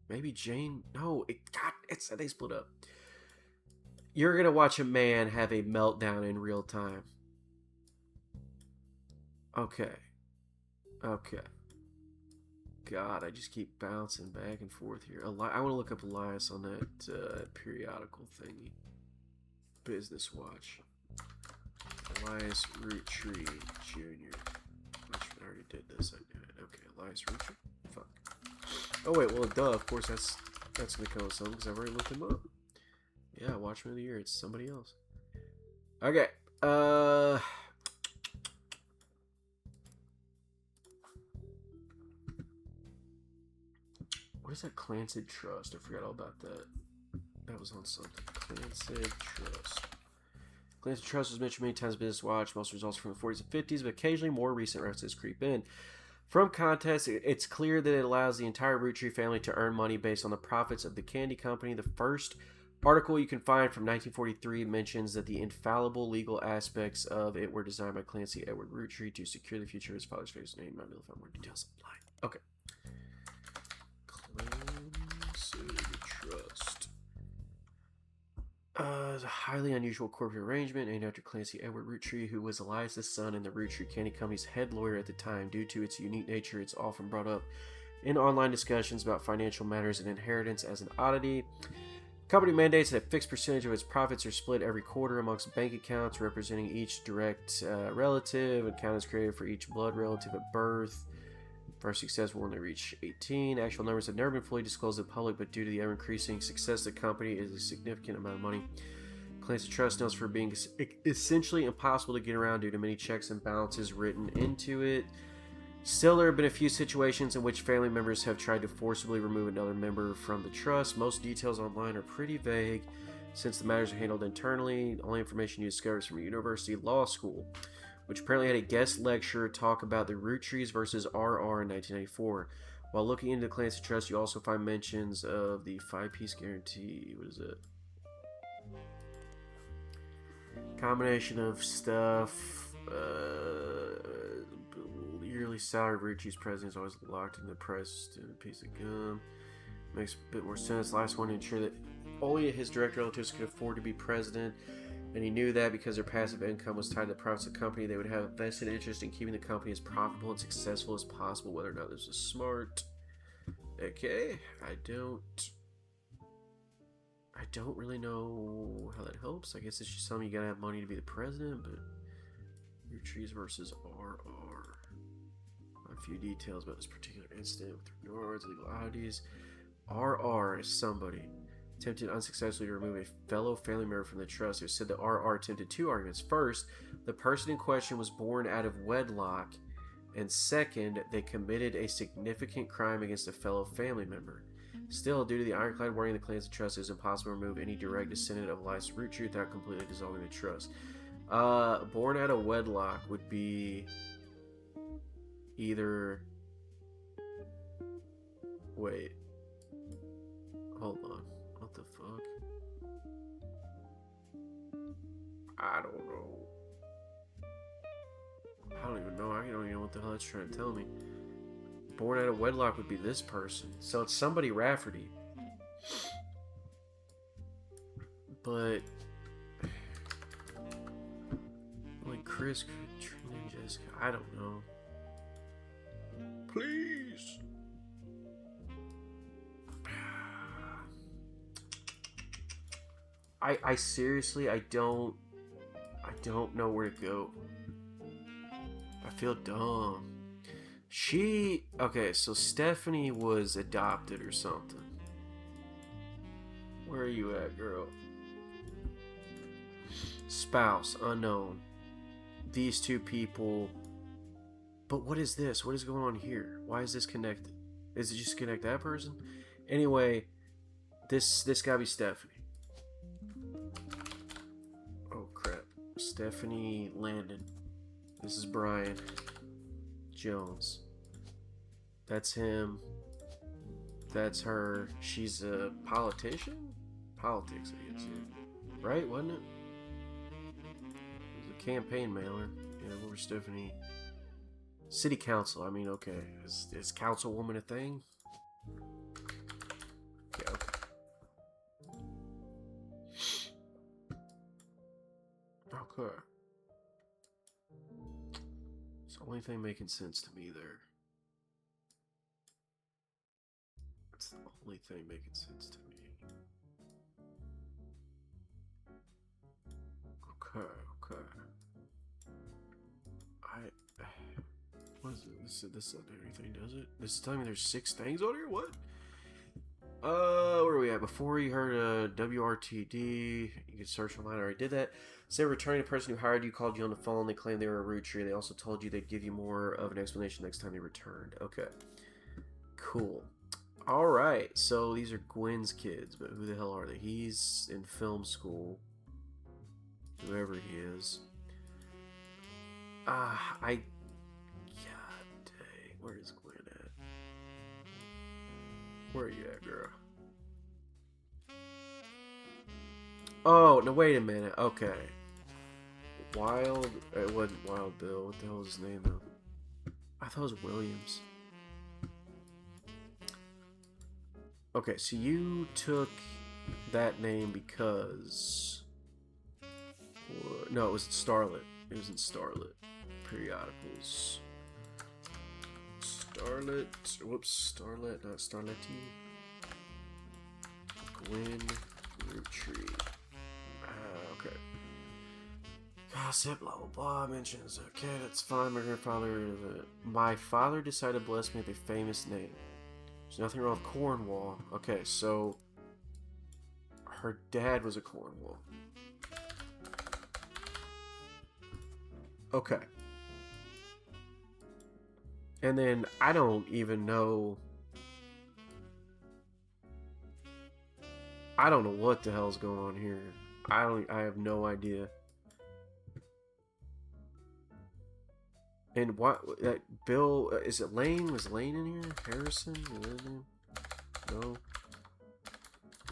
Maybe Jane. No, it said they split up. You're gonna watch a man have a meltdown in real time. Okay. God, I just keep bouncing back and forth here. I want to look up Elias on that periodical thingy. Business Watch. Elias Roottree Jr. I already did this. I knew it. Okay, Elias Roottree. Fuck. Oh wait, well, duh. Of course, that's gonna come with something because I've already looked him up. Yeah, Watchman of the Year. It's somebody else. Okay. What is that Clancy Trust? I forgot all about that. That was on something. Clancy Trust. Clancy Trust was mentioned many times in Business Watch. Most results from the 40s and 50s, but occasionally more recent references creep in. From context, it's clear that it allows the entire Roottrees family to earn money based on the profits of the candy company. The first article you can find from 1943 mentions that the infallible legal aspects of it were designed by Clancy Edward Roottree to secure the future of his father's famous name. I'm not find more details online. Okay. Clancy Trust. It's a highly unusual corporate arrangement named after Clancy Edward Roottree, who was Elias's son and the Roottree Candy Company's head lawyer at the time. Due to its unique nature, it's often brought up in online discussions about financial matters and inheritance as an oddity. Company mandates that a fixed percentage of its profits are split every quarter amongst bank accounts representing each direct relative. An account is created for each blood relative at birth. Are successful when they reach 18. Actual numbers have never been fully disclosed to the public, but due to the ever-increasing success of the company, is a significant amount of money. Clancy Trust knows for being essentially impossible to get around due to many checks and balances written into it. Still, there have been a few situations in which family members have tried to forcibly remove another member from the trust. Most details online are pretty vague, since the matters are handled internally. The only information you discover is from a university law school, which apparently had a guest lecturer talk about the Roottrees versus RR in 1994. While looking into the Clancy Trust, you also find mentions of the 5-piece guarantee. What is it? Combination of stuff. Yearly salary of Roottrees president is always locked in the press in a piece of gum. Makes a bit more sense. Last one to ensure that only his direct relatives could afford to be president, and he knew that because their passive income was tied to the profits of the company, they would have a vested interest in keeping the company as profitable and successful as possible, whether or not this was smart. Okay, I don't really know how that helps. I guess it's just something you gotta have money to be the president, but Roottrees versus RR. A few details about this particular incident with regards to legalities. RR is somebody attempted unsuccessfully to remove a fellow family member from the trust. It was said that RR attempted two arguments. First, the person in question was born out of wedlock, and second, they committed a significant crime against a fellow family member. Still, due to the ironclad wording of the claims of trust, it was impossible to remove any direct descendant of a licensed Roottree without completely dissolving the trust. Born out of wedlock would be either... Wait. Hold on. What the fuck? I don't know. I don't even know. I don't even know what the hell it's trying to tell me. Born out of wedlock would be this person. So it's somebody Rafferty. But... like Chris, Katrina, Jessica, I don't know. Please! I seriously, I don't know where to go. I feel dumb. Okay, so Stephanie was adopted or something. Where are you at, girl? Spouse, unknown. These two people. But what is this? What is going on here? Why is this connected? Is it just connect that person? Anyway, this gotta be Stephanie. Oh crap. Stephanie Landon. This is Brian Jones. That's him. That's her. She's a politician? Politics, I guess. Yeah. Right, wasn't it? It was a campaign mailer. Yeah, where was Stephanie? City council. I mean, okay. Is councilwoman a thing? Yeah, okay. Okay. It's the only thing making sense to me there. It's the only thing making sense to me. Okay, okay. What is it? This doesn't do anything, does it? This is telling me there's 6 things on here? What? Where are we at? Before you heard WRTD, you can search online. I already did that. Say returning the person who hired you called you on the phone. They claimed they were a Roottrees. They also told you they'd give you more of an explanation next time they returned. Okay. Cool. Alright, so these are Gwen's kids, but who the hell are they? He's in film school. Whoever he is. God dang. Where is Gwen at? Where are you at, girl? Oh, no, wait a minute. Okay. Wild... It wasn't Wild Bill. What the hell is his name, though? I thought it was Williams. Okay, so you took that name because... No, it was Starlet. It was in Starlet. Periodicals. Starlet. Whoops, Starlet, not Starletty. Gwen Roottrees. Okay. Gossip, blah blah blah. Mentions. Okay, that's fine. My grandfather. My father decided to bless me with a famous name. There's nothing wrong with Cornwall. Okay, so her dad was a Cornwall. Okay. And then I don't even know. I don't know what the hell's going on here. I have no idea. And what that Bill is it Lane? Was Lane in here? Harrison? Is that his name? No.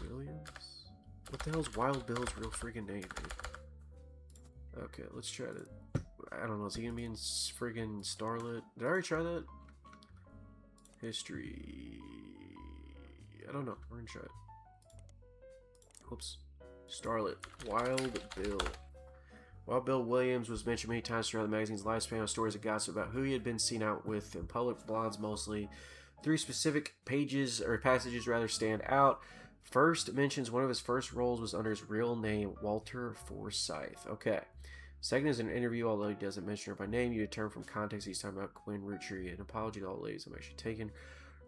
Williams? What the hell's Wild Bill's real freaking name, dude? Okay, let's try to. I don't know. Is he gonna be in friggin' Starlet? Did I already try that? History. I don't know. We're gonna try it. Oops. Starlet. Wild Bill. Wild Bill Williams was mentioned many times throughout the magazine's lifespan with stories of gossip about who he had been seen out with in public. Blondes mostly. 3 specific passages stand out. First mentions one of his first roles was under his real name, Walter Forsythe. Okay. Second is an interview, although he doesn't mention her by name. You determine from context he's talking about Gwen Roottrees. An apology to all the ladies I'm actually taking.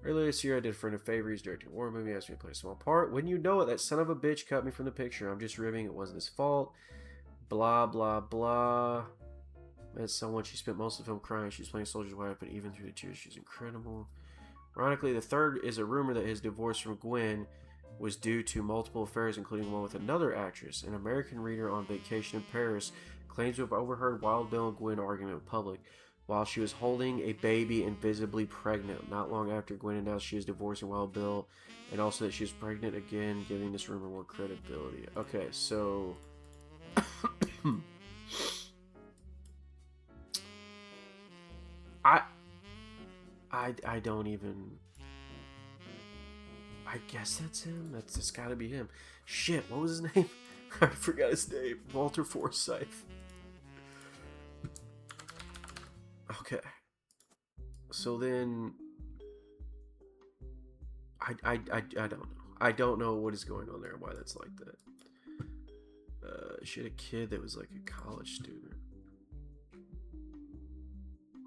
Earlier this year, I did a friend a favor. He's directing a war movie. Asked me to play a small part. Wouldn't you know it? That son of a bitch cut me from the picture. I'm just ribbing. It wasn't his fault. Blah, blah, blah. Met someone. She spent most of the film crying. She's playing a soldier's wife, but even through the tears, she's incredible. Ironically, the third is a rumor that his divorce from Gwen was due to multiple affairs, including one with another actress. An American reader on vacation in Paris claims to have overheard Wild Bill and Gwen argument in public while she was holding a baby and visibly pregnant. Not long after, Gwen announced she was divorcing Wild Bill, and also that she was pregnant again, giving this rumor more credibility. Okay, so... I don't even... I guess that's him. That's gotta be him. Shit, what was his name? I forgot his name. Walter Forsythe. Okay. So then... I don't know. I don't know what is going on there and why that's like that. She had a kid that was like a college student.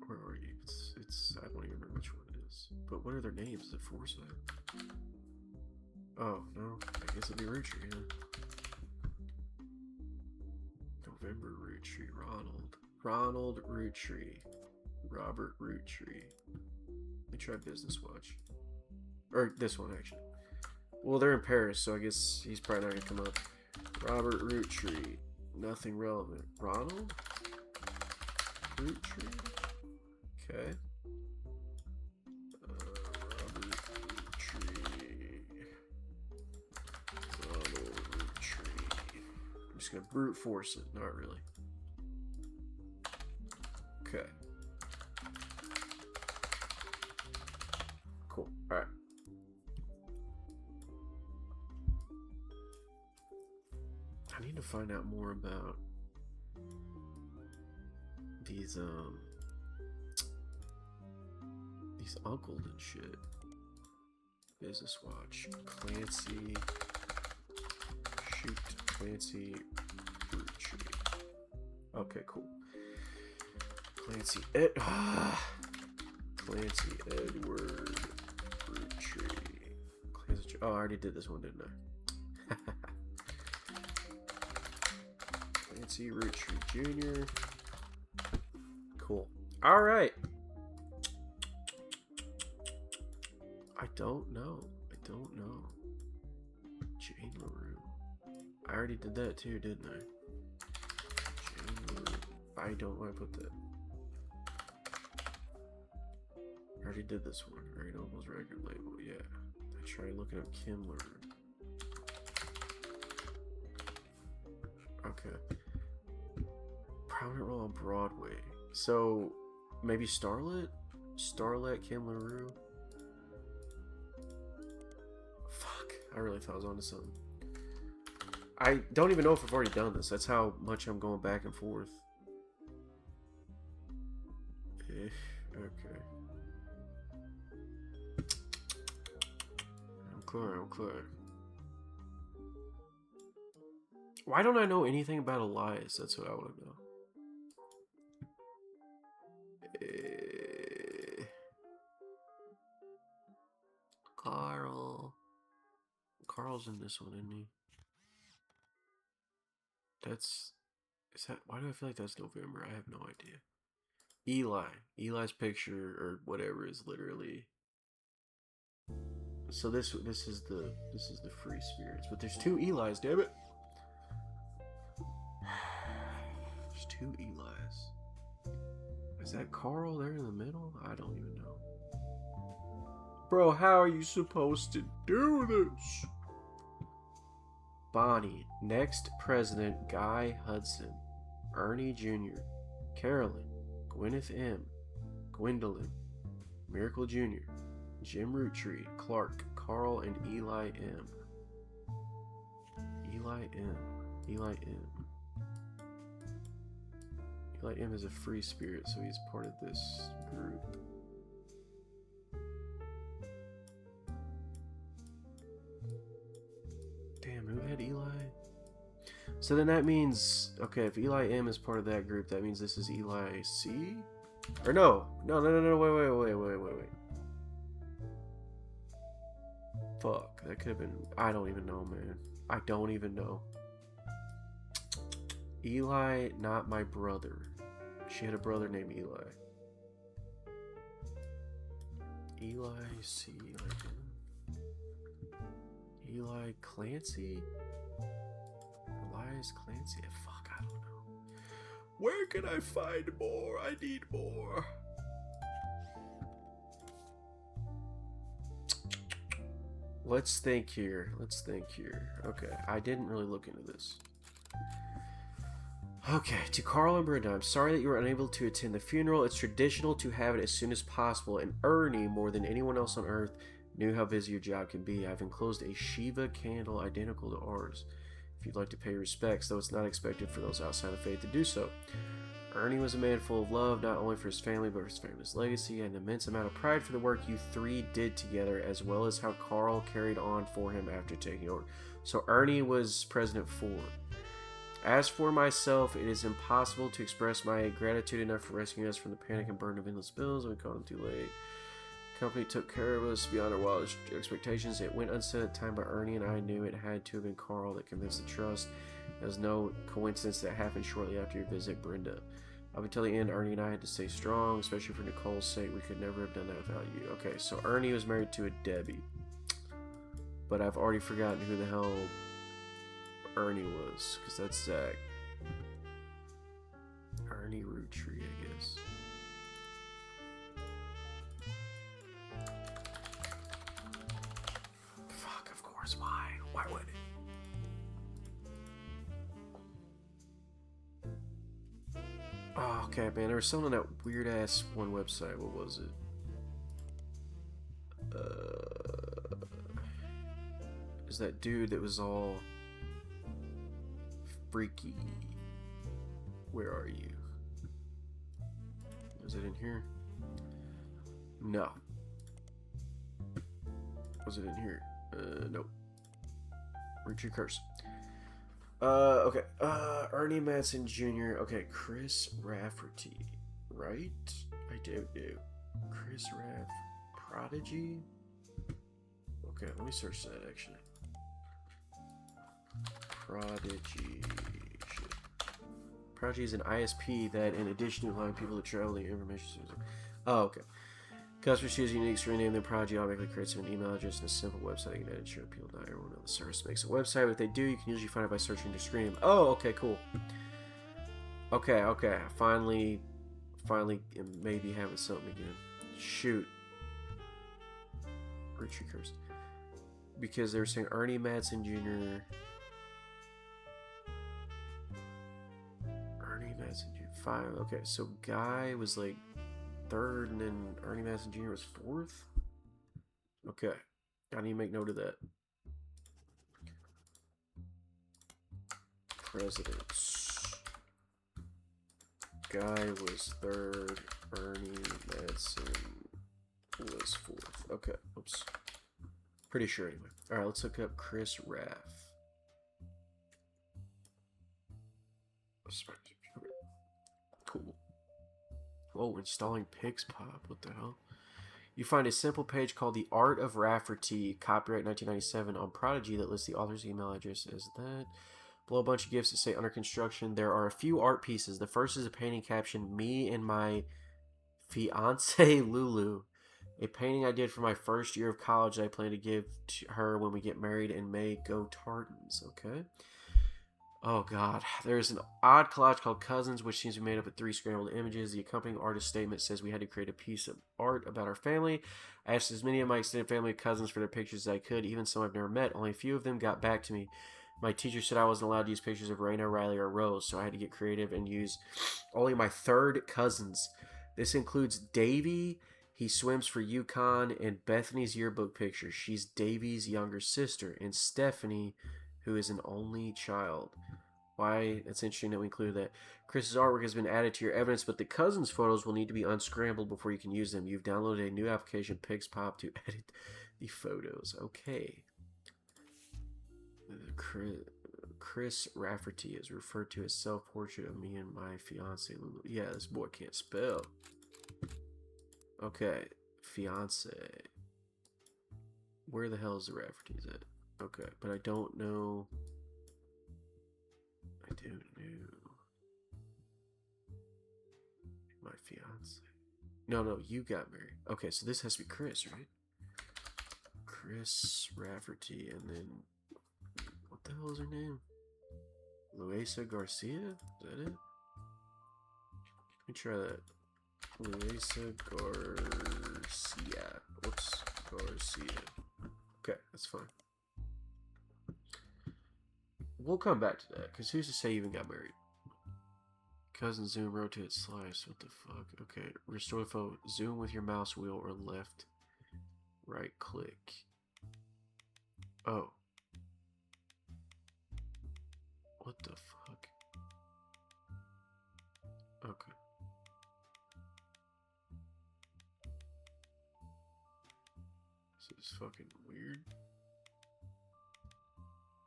Where are you? It's I don't even remember which one it is. But what are their names? Is it Forsythe? Oh, no. I guess it'd be Roottrees, yeah. November Roottrees. Ronald Roottrees. Robert Roottrees. Let me try Business Watch. Or this one, actually. Well, they're in Paris, so I guess he's probably not going to come up. Robert Roottrees. Nothing relevant. Ronald? Roottrees? Okay. Robert Roottrees. Ronald Roottrees. I'm just going to brute force it. Not really. Okay. Cool. Alright. I need to find out more about these uncles and shit. Business Watch. Clancy Roottrees. Okay, cool. Clancy Edward Roottrees. Oh, I already did this one, didn't I? Clancy Roottrees Jr. Cool. All right. I don't know. Jane LaRue. I already did that too, didn't I? Jane LaRue. I don't want to put that. I already did this one. Right, Noble's record label. Yeah. I tried looking up Kim LaRue. Okay. Prominent role on Broadway. So, maybe Starlet? Kim LaRue? Fuck. I really thought I was onto something. I don't even know if I've already done this. That's how much I'm going back and forth. Okay. I'm clear. Why don't I know anything about Elias? That's what I want to know. Carl's in this one, isn't he? Why do I feel like that's November? I have no idea. Eli's picture or whatever is literally. So this is the free spirits, but there's 2 Eli's, damn it. There's 2 Eli's. Is that Carl there in the middle? I don't even know. Bro, how are you supposed to do this? Bonnie, next president Guy Hudson, Ernie Jr., Carolyn, Gwyneth M., Gwendolyn, Miracle Jr., Jim Roottrees, Clark, Carl, and Eli M. Eli M. Eli M. Eli M is a free spirit, so he's part of this group. Damn, who had Eli? So then that means, okay, if Eli M is part of that group, that means this is Eli C? Or no, wait. Fuck, that could have been, I don't even know, man. I don't even know. Eli, not my brother. She had a brother named Eli. Eli C. Eli Clancy? Elias Clancy? Fuck, I don't know. Where can I find more? I need more. Let's think here. Okay, I didn't really look into this. Okay, to Carl and Brenda, I'm sorry that you were unable to attend the funeral. It's traditional to have it as soon as possible, and Ernie, more than anyone else on Earth, knew how busy your job can be. I've enclosed a Shiva candle identical to ours, if you'd like to pay respects, though it's not expected for those outside the faith to do so. Ernie was a man full of love, not only for his family, but for his family's legacy, and an immense amount of pride for the work you three did together, as well as how Carl carried on for him after taking over. So Ernie was President 4. As for myself, it is impossible to express my gratitude enough for rescuing us from the panic and burden of endless bills, and we caught him too late. The company took care of us beyond our wildest expectations. It went unsaid at the time, but Ernie and I knew it had to have been Carl that convinced the trust. It was no coincidence that happened shortly after your visit, Brenda. Up until the end, Ernie and I had to stay strong, especially for Nicole's sake. We could never have done that without you. Okay, so Ernie was married to a Debbie. But I've already forgotten who the hell Ernie was, because that's Zach. Ernie Roottrees, I guess. Fuck, of course, why? Why would it? Oh, okay, man, there was something on that weird-ass one website. What was it? It was that dude that was all freaky. Where are you? Was it in here? No. Was it in here? Nope. Read your curse. Okay. Ernie Madsen Jr. Okay, Chris Rafferty. Right? I do. Chris Raff. Prodigy? Okay, let me search that actually. Prodigy. Shit. Prodigy is an ISP that, in addition to allowing people to travel the information system. Oh, okay. Customers choose a unique screen name, then Prodigy automatically creates an email address and a simple website. You can ensure people not everyone on the service makes a website. But if they do, you can usually find it by searching the screen name. Oh, okay, cool. Okay. Finally, maybe having something again. Shoot. Richard Curse. Because they were saying Ernie Madsen Jr. Ernie Madsen Jr. 5. Okay, so Guy was like 3rd, and then Ernie Madsen Jr. was 4th? Okay. I need to make note of that. Presidents. Guy was 3rd. Ernie Madsen was 4th. Okay. Oops. Pretty sure anyway. Alright, let's look up Chris Raff. Cool. Whoa, installing Pixpop. What the hell? You find a simple page called The Art of Rafferty, copyright 1997, on Prodigy that lists the author's email address as that. Below a bunch of gifts that say under construction. There are a few art pieces. The first is a painting captioned, "Me and my fiance Lulu." A painting I did for my first year of college that I plan to give to her when we get married in May. Go Tartans. Okay. Oh god. There's an odd collage called Cousins, which seems to be made up of 3 scrambled images. The accompanying artist statement says we had to create a piece of art about our family. I asked as many of my extended family cousins for their pictures as I could, even some I've never met. Only a few of them got back to me. My teacher said I wasn't allowed to use pictures of Raina, Riley, or Rose, so I had to get creative and use only my 3rd cousins. This includes Davy. He swims for UConn, and Bethany's yearbook picture. She's Davy's younger sister. And Stephanie, who is an only child. Why? It's interesting that we included that. Chris's artwork has been added to your evidence, but the cousin's photos will need to be unscrambled before you can use them. You've downloaded a new application, Pixpop, to edit the photos. Okay. Chris Rafferty is referred to as self-portrait of me and my fiance Lulu. Yeah, this boy can't spell. Okay, fiance. Where the hell is the Rafferty's at? Okay, but I don't know. I don't know. My fiance. No, you got married. Okay, so this has to be Chris, right? Chris Rafferty, and then what the hell is her name? Luisa Garcia? Is that it? Let me try that. Luisa Garcia. Whoops. Garcia. Okay, that's fine. We'll come back to that, because who's to say you even got married? Cousin zoom, rotate, slice. What the fuck? Okay, restore the photo. Zoom with your mouse wheel or left, right click. Oh. What the fuck? Okay. This is fucking weird.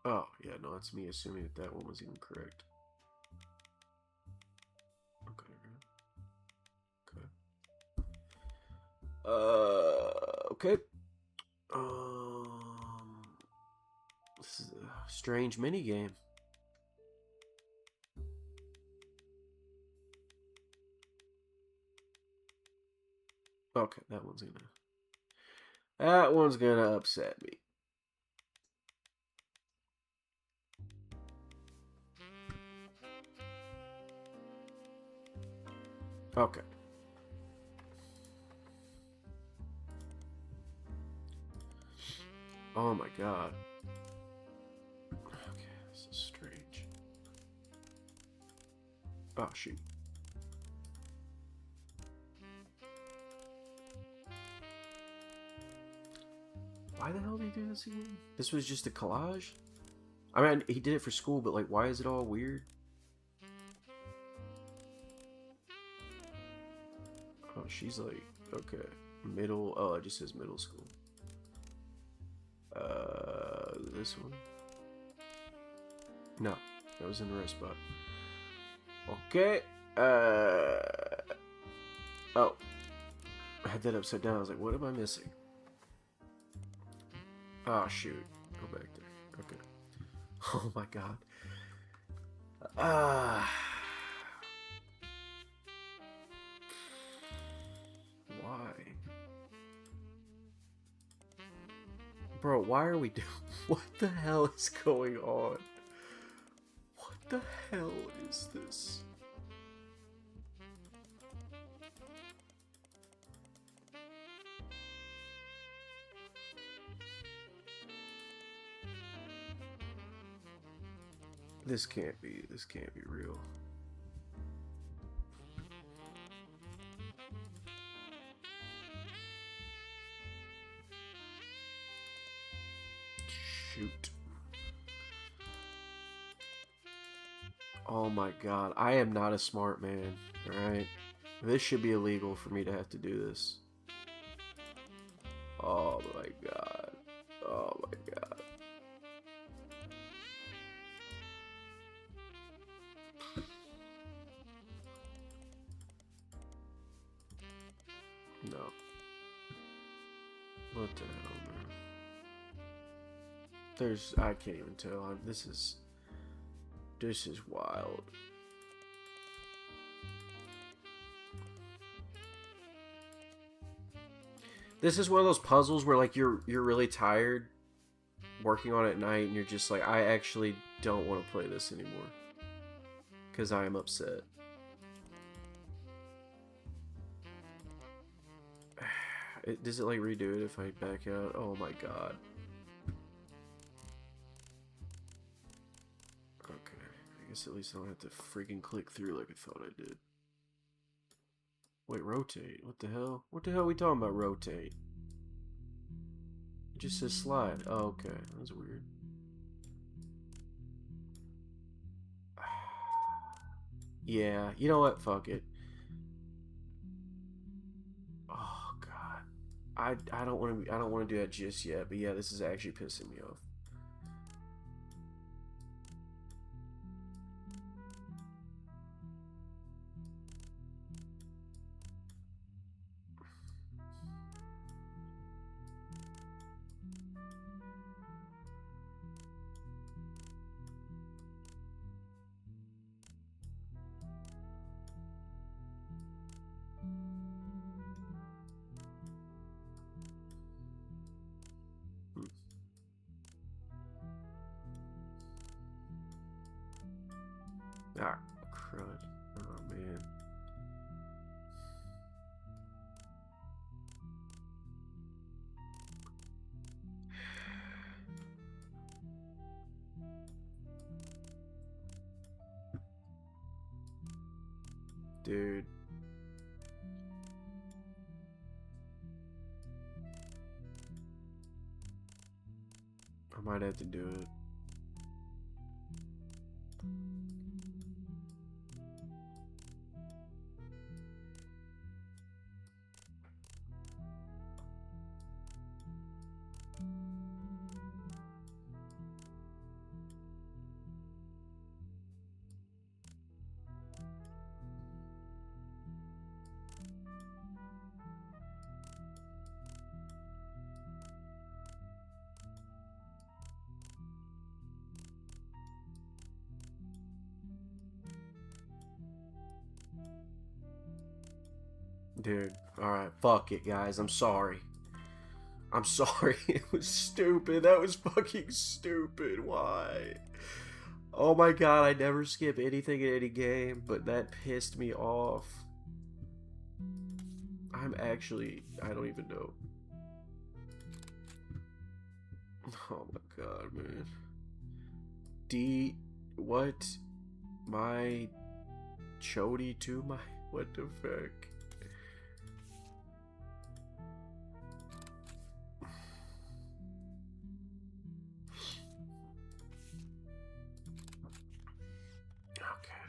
Oh, yeah, no, that's me assuming that that one was even correct. Okay. This is a strange mini game. Okay, that one's gonna upset me. Okay. Oh my god. Okay, this is strange. Oh shoot. Why the hell did he do this again? This was just a collage? I mean, he did it for school, but like, why is it all weird? Oh, she's like, okay. Middle, oh, it just says middle school. This one? No, that was in the right spot. Okay, oh. I had that upside down, I was like, what am I missing? Oh, shoot. Go back there. Okay. Oh my god. Why? Bro, why are we doing... What the hell is going on? What the hell is this? This can't be real. Shoot. Oh my god, I am not a smart man, alright? This should be illegal for me to have to do this. Oh my god. Oh my god. No. What the hell, man? I can't even tell. This is wild. This is one of those puzzles where like you're really tired working on it at night and you're just like, I actually don't want to play this anymore because I am upset. Does it like redo it if I back out? Oh my god. Okay, I guess at least I don't have to freaking click through like I thought I did. Wait, rotate? What the hell? What the hell are we talking about, rotate? It just says slide. Oh, okay. That's weird. Yeah, you know what? Fuck it. Oh god. I don't want to I don't want to do that just yet, but yeah, this is actually pissing me off. Hmm. Ah, crud. Oh man. Dude. I might have to do it. Dude, alright, fuck it, guys. I'm sorry. I'm sorry. It was stupid. That was fucking stupid. Why? Oh my god, I never skip anything in any game, but that pissed me off. I'm actually... I don't even know. Oh my god, man. What? My... Chody to my... What the fuck?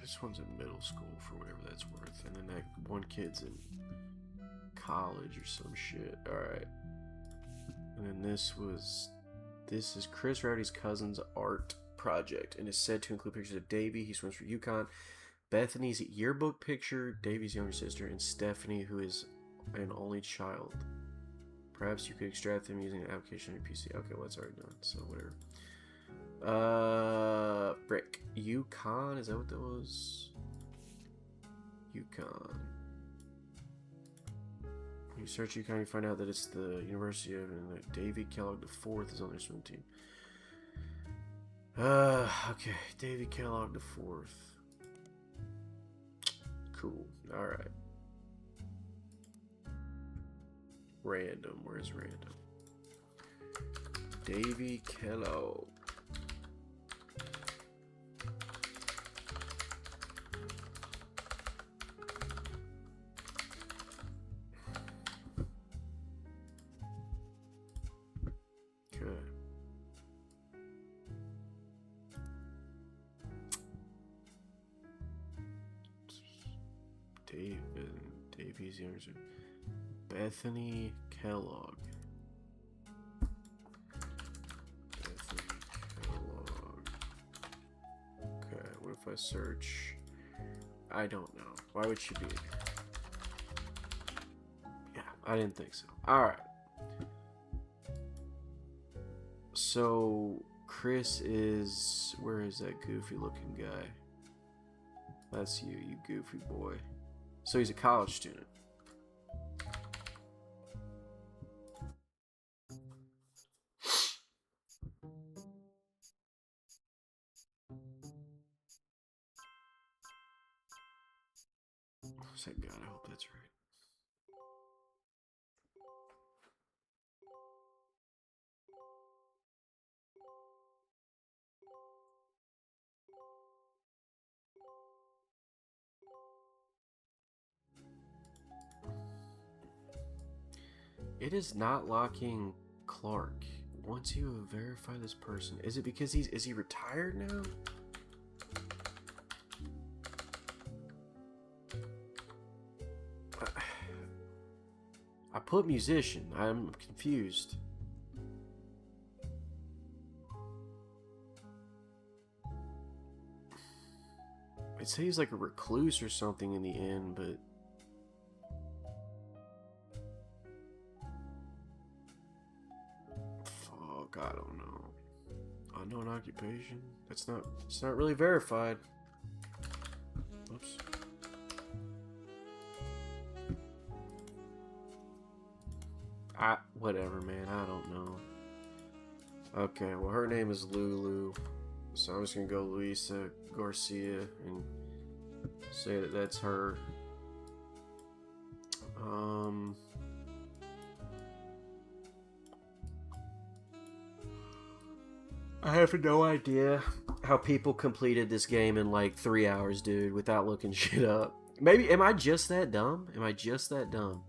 This one's in middle school for whatever that's worth, and then that one kid's in college or some shit. Alright. And then this is Chris Rowdy's cousin's art project, and is said to include pictures of Davy, he swims for UConn, Bethany's yearbook picture, Davy's younger sister, and Stephanie, who is an only child. Perhaps you could extract them using an application on your PC. Okay, well, that's already done, so whatever. Brick. UConn, is that what that was? UConn. You search UConn, you find out that it's the University of, and that Davy Kellogg IV is on their swim team. Okay, Davy Kellogg IV. Cool. Alright. Random. Where's random? Davy Kellogg. Davy's younger sister. Bethany Kellogg. Bethany Kellogg. Okay, what if I search? I don't know. Why would she be? Yeah, I didn't think so. Alright. So, Chris is... Where is that goofy looking guy? That's you goofy boy. So he's a college student. Thank God, I hope that's right. It is not locking Clark. Once you verify this person, is it because is he retired now? put musician. I'm confused. I'd say he's like a recluse or something in the end, but... Fuck, I don't know. Unknown occupation? It's not really verified. Oops. Whatever, man. I don't know. Okay, well, her name is Lulu. So I'm just gonna go Luisa Garcia and say that that's her. I have no idea how people completed this game in like 3 hours, dude, without looking shit up. Maybe, am I just that dumb? Am I just that dumb?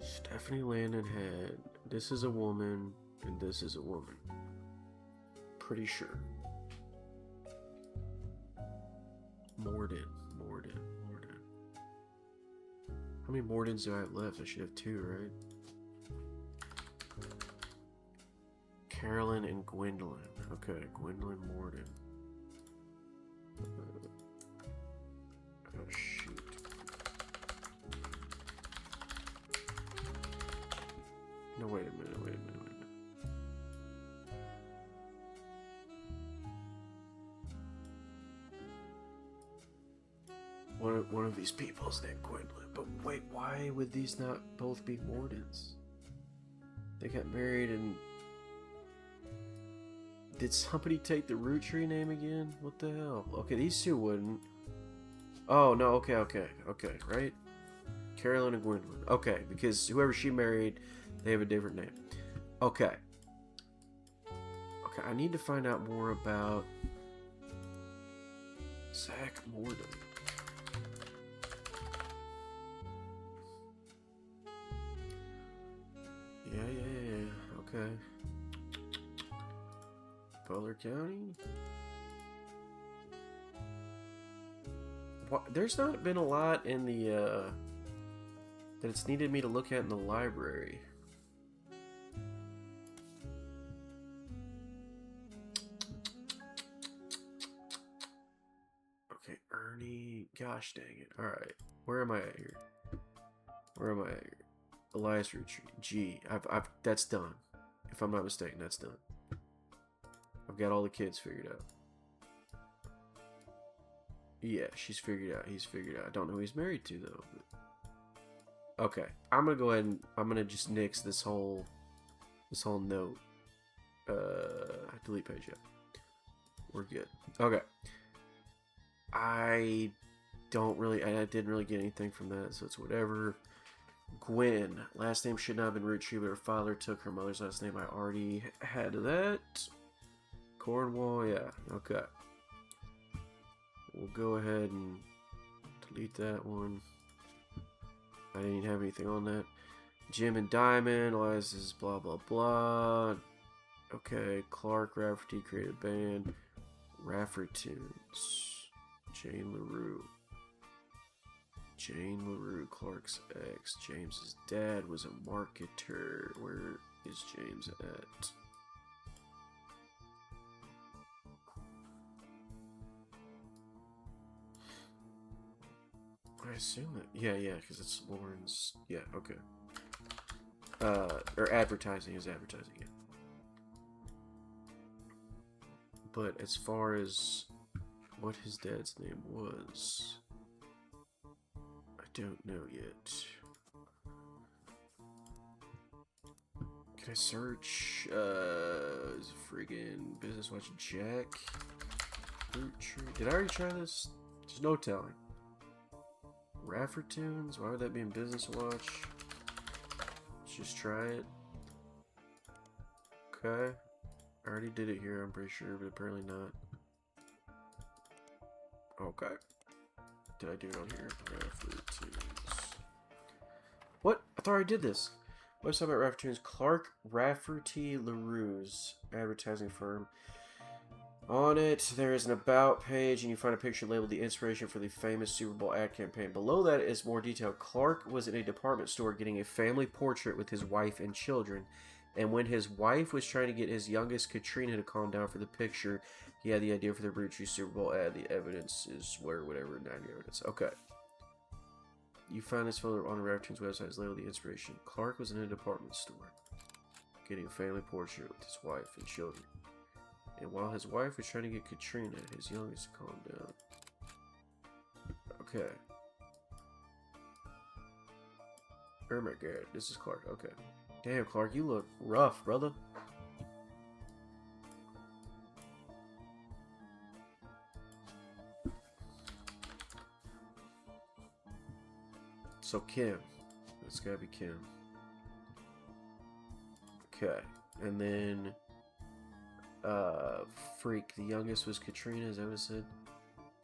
Stephanie Landon had, this is a woman, and this is a woman. Pretty sure. Morden. How many Mordens do I have left? I should have 2, right? Carolyn and Gwendolyn. Okay, Gwendolyn Morden. Oh, shoot. No, wait a minute. One of these people is named Gwendolyn. But wait, why would these not both be Mordens? They got married and... Did somebody take the Roottrees name again? What the hell? Okay, these two wouldn't. Oh, no, okay, right? Carolyn and Gwendolyn. Okay, because whoever she married, they have a different name. Okay, I need to find out more about Zach Morden. Yeah, okay. Butler County? What? There's not been a lot in the, that it's needed me to look at in the library. Okay, Ernie. Gosh dang it. Alright. Where am I at here? Elias Roottrees. G. That's done. If I'm not mistaken, that's done. I've got all the kids figured out. Yeah, she's figured out. He's figured out. I don't know who he's married to, though. But... Okay. I'm going to go ahead and... I'm going to just nix this whole note. Delete page, yeah. We're good. Okay. I didn't really get anything from that, so it's whatever. Gwen. Last name should not have been Roottrees, but her father took her mother's last name. I already had that. Cornwall, yeah. Okay. We'll go ahead and delete that one. I didn't have anything on that. Jim and Diamond. Elias is blah, blah, blah. Okay. Clark Rafferty created a band. Raffertunes. Jane LaRue, Clark's ex. James's dad was a marketer. Where is James at? I assume that. Yeah, because it's Lauren's. Yeah, okay. Or advertising is advertising, yeah. But as far as what his dad's name was, I don't know yet. Can I search? Is friggin' Business Watch Jack? Did I already try this? There's no telling. Raffertunes? Why would that be in Business Watch? Let's just try it. Okay. I already did it here, I'm pretty sure, but apparently not. Okay. Did I do it on here? Raffertunes. What? I thought I did this. Website about Raffertunes. Clark Rafferty LaRue's advertising firm. On it, there is an About page, and you find a picture labeled the inspiration for the famous Super Bowl ad campaign. Below that is more detail. Clark was in a department store getting a family portrait with his wife and children. And when his wife was trying to get his youngest, Katrina, to calm down for the picture, he had the idea for the Roottrees Super Bowl ad. The evidence is where, whatever, 90 evidence. Okay. You find this photo on the Roottrees website is labeled the inspiration. Clark was in a department store getting a family portrait with his wife and children. And while his wife was trying to get Katrina, his youngest, to calm down. Okay. Oh my god, this is Clark. Okay. Damn, Clark, you look rough, brother. So Kim. It's gotta be Kim. Okay. And then Freak, the youngest was Katrina, is that what it said?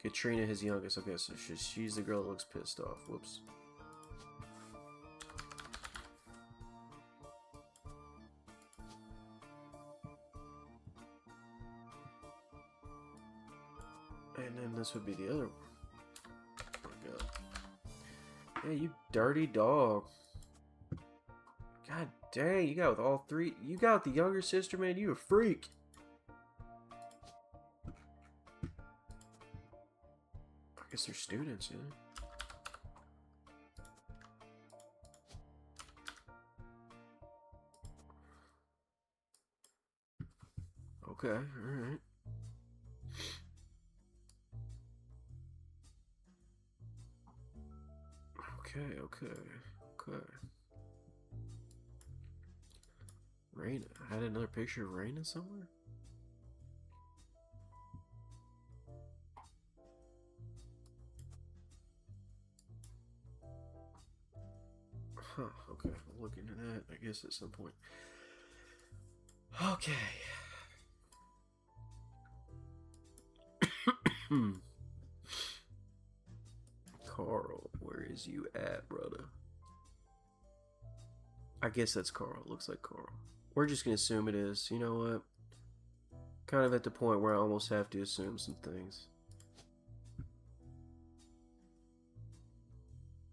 Katrina, his youngest. Okay, so she's the girl that looks pissed off. Whoops. And then this would be the other one. Oh my god. Hey, you dirty dog. God dang, you got with all three. You got the younger sister, man. You a freak. I guess they're students, yeah. Okay, alright. Okay. Raina. I had another picture of Raina somewhere? Huh, okay. I'll look into that, I guess, at some point. Okay. Carl, where is you at, brother? I guess that's Carl. Looks like Carl. We're just gonna assume it is. You know what? Kind of at the point where I almost have to assume some things.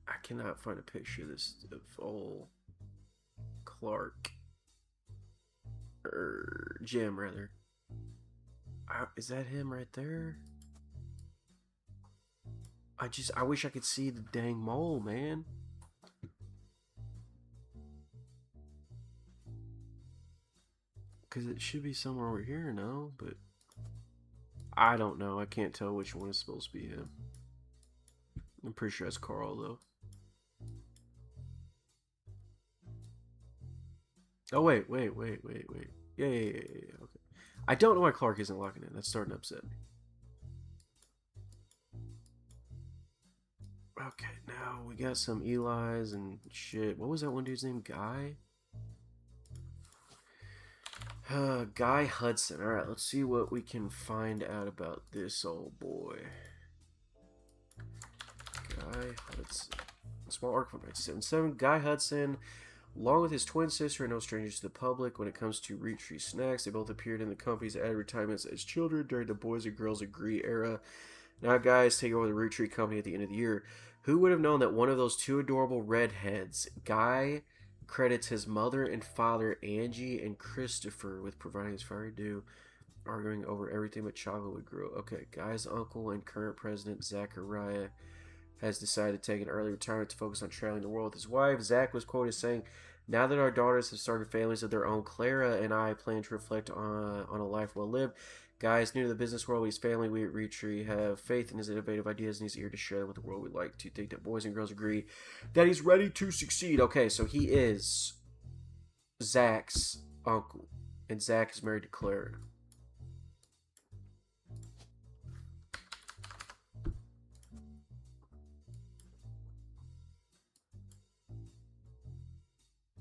I cannot find a picture of this of old Clark. Jim, rather. Is that him right there? I wish I could see the dang mole, man. Because it should be somewhere over here, no? But I don't know. I can't tell which one is supposed to be him. I'm pretty sure it's Carl, though. Oh, wait. Yeah. Okay. I don't know why Clark isn't locking in. That's starting to upset me. Okay, now we got some Eli's and shit. What was that one dude's name? Guy? Guy Hudson. Alright, let's see what we can find out about this old boy. Guy Hudson. Small arc from 1977. Guy Hudson, along with his twin sister, are no strangers to the public. When it comes to Roottrees snacks, they both appeared in the company's advertisements as children during the Boys and Girls Agree era. Now guys take over the Roottrees company at the end of the year. Who would have known that one of those two adorable redheads, Guy, credits his mother and father, Angie and Christopher, with providing his fiery due, arguing over everything but chocolate would grow. Okay, Guy's uncle and current president, Zachariah, has decided to take an early retirement to focus on traveling the world with his wife. Zach was quoted saying, "Now that our daughters have started families of their own, Clara and I plan to reflect on a life well lived. Guy is new to the business world with his family. We at Roottrees have faith in his innovative ideas and he's eager to share them with the world. We'd like to think that Boys and Girls Agree that he's ready to succeed." Okay, so he is Zach's uncle, and Zach is married to Clara.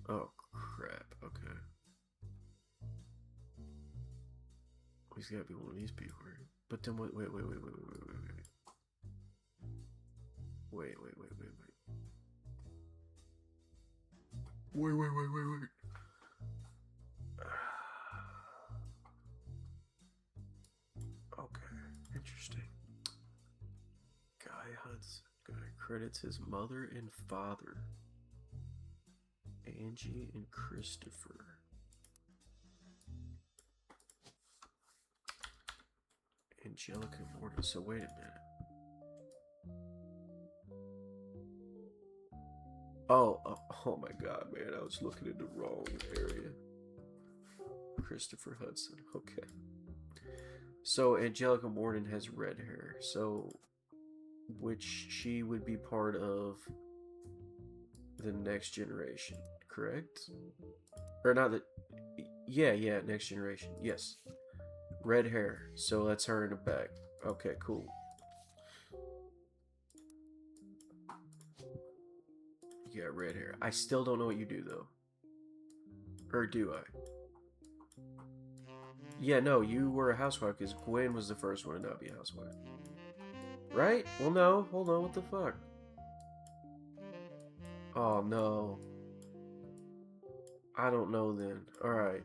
Oh, crap. Okay. He's got to be one of these people, right? But then wait. Wait. credits his mother and father, Angie and Christopher. Angelica Morton. So wait a minute. Oh my god, man. I was looking in the wrong area. Christopher Hudson. Okay. So Angelica Morton has red hair. So, which she would be part of the next generation, correct? Or not the... Yeah, next generation. Yes. Red hair. So that's her in the back. Okay, cool. Yeah, red hair. I still don't know what you do, though. Or do I? Yeah, no, you were a housewife because Gwen was the first one to not be a housewife. Right? Well, no. Hold on, what the fuck? Oh, no. I don't know then. Alright.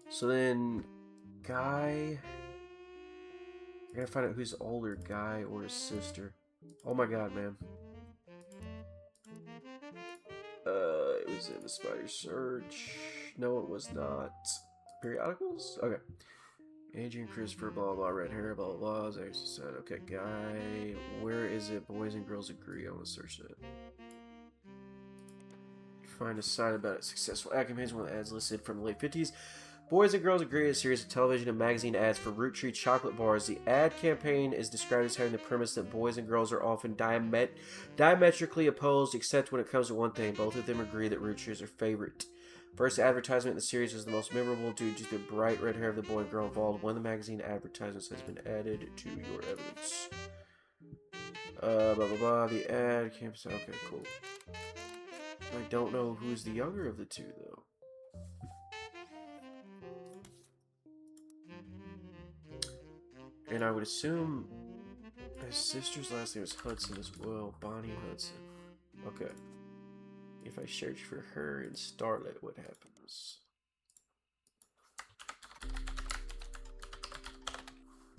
So then, Guy... I gotta find out who's older, Guy or his sister. Oh my god, man. It was in the Spider Search. No, it was not. Periodicals? Okay. Adrian, Christopher, blah, blah, red hair, blah, blah, as I said. Okay, Guy. Where is it? Boys and Girls Agree. I want to search that. Find a site about it. Successful ad campaigns. One of the ads listed from the late 50s. Boys and Girls Agree is a series of television and magazine ads for Roottrees chocolate bars. The ad campaign is described as having the premise that boys and girls are often diametrically opposed, except when it comes to one thing. Both of them agree that Roottrees are their favorite. First advertisement in the series was the most memorable due to the bright red hair of the boy and girl involved. One of the magazine advertisements has been added to your evidence. Blah, blah, blah. The ad campus. Okay, cool. I don't know who's the younger of the two, though. And I would assume his sister's last name is Hudson as well. Bonnie Hudson. Okay. If I search for her in Starlet, what happens?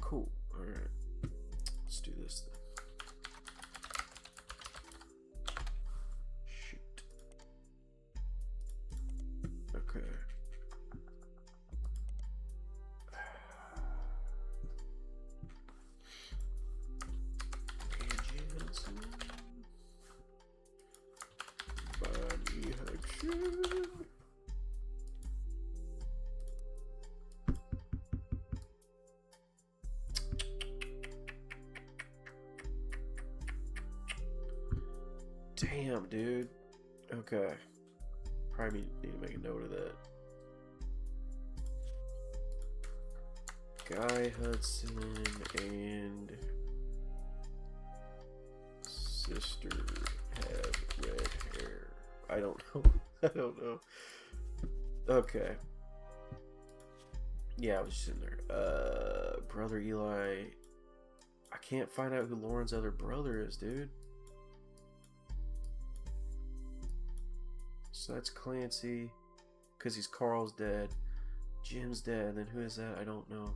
Cool. Alright. Let's do this then. Shoot. Okay. Damn, dude. Okay. Probably need to make a note of that. Guy Hudson and sister have red hair. I don't know. I don't know. Okay. Yeah, I was just in there. Brother Eli. I can't find out who Lauren's other brother is, dude. So that's Clancy, because he's Carl's dad. Jim's dad. Then who is that? I don't know.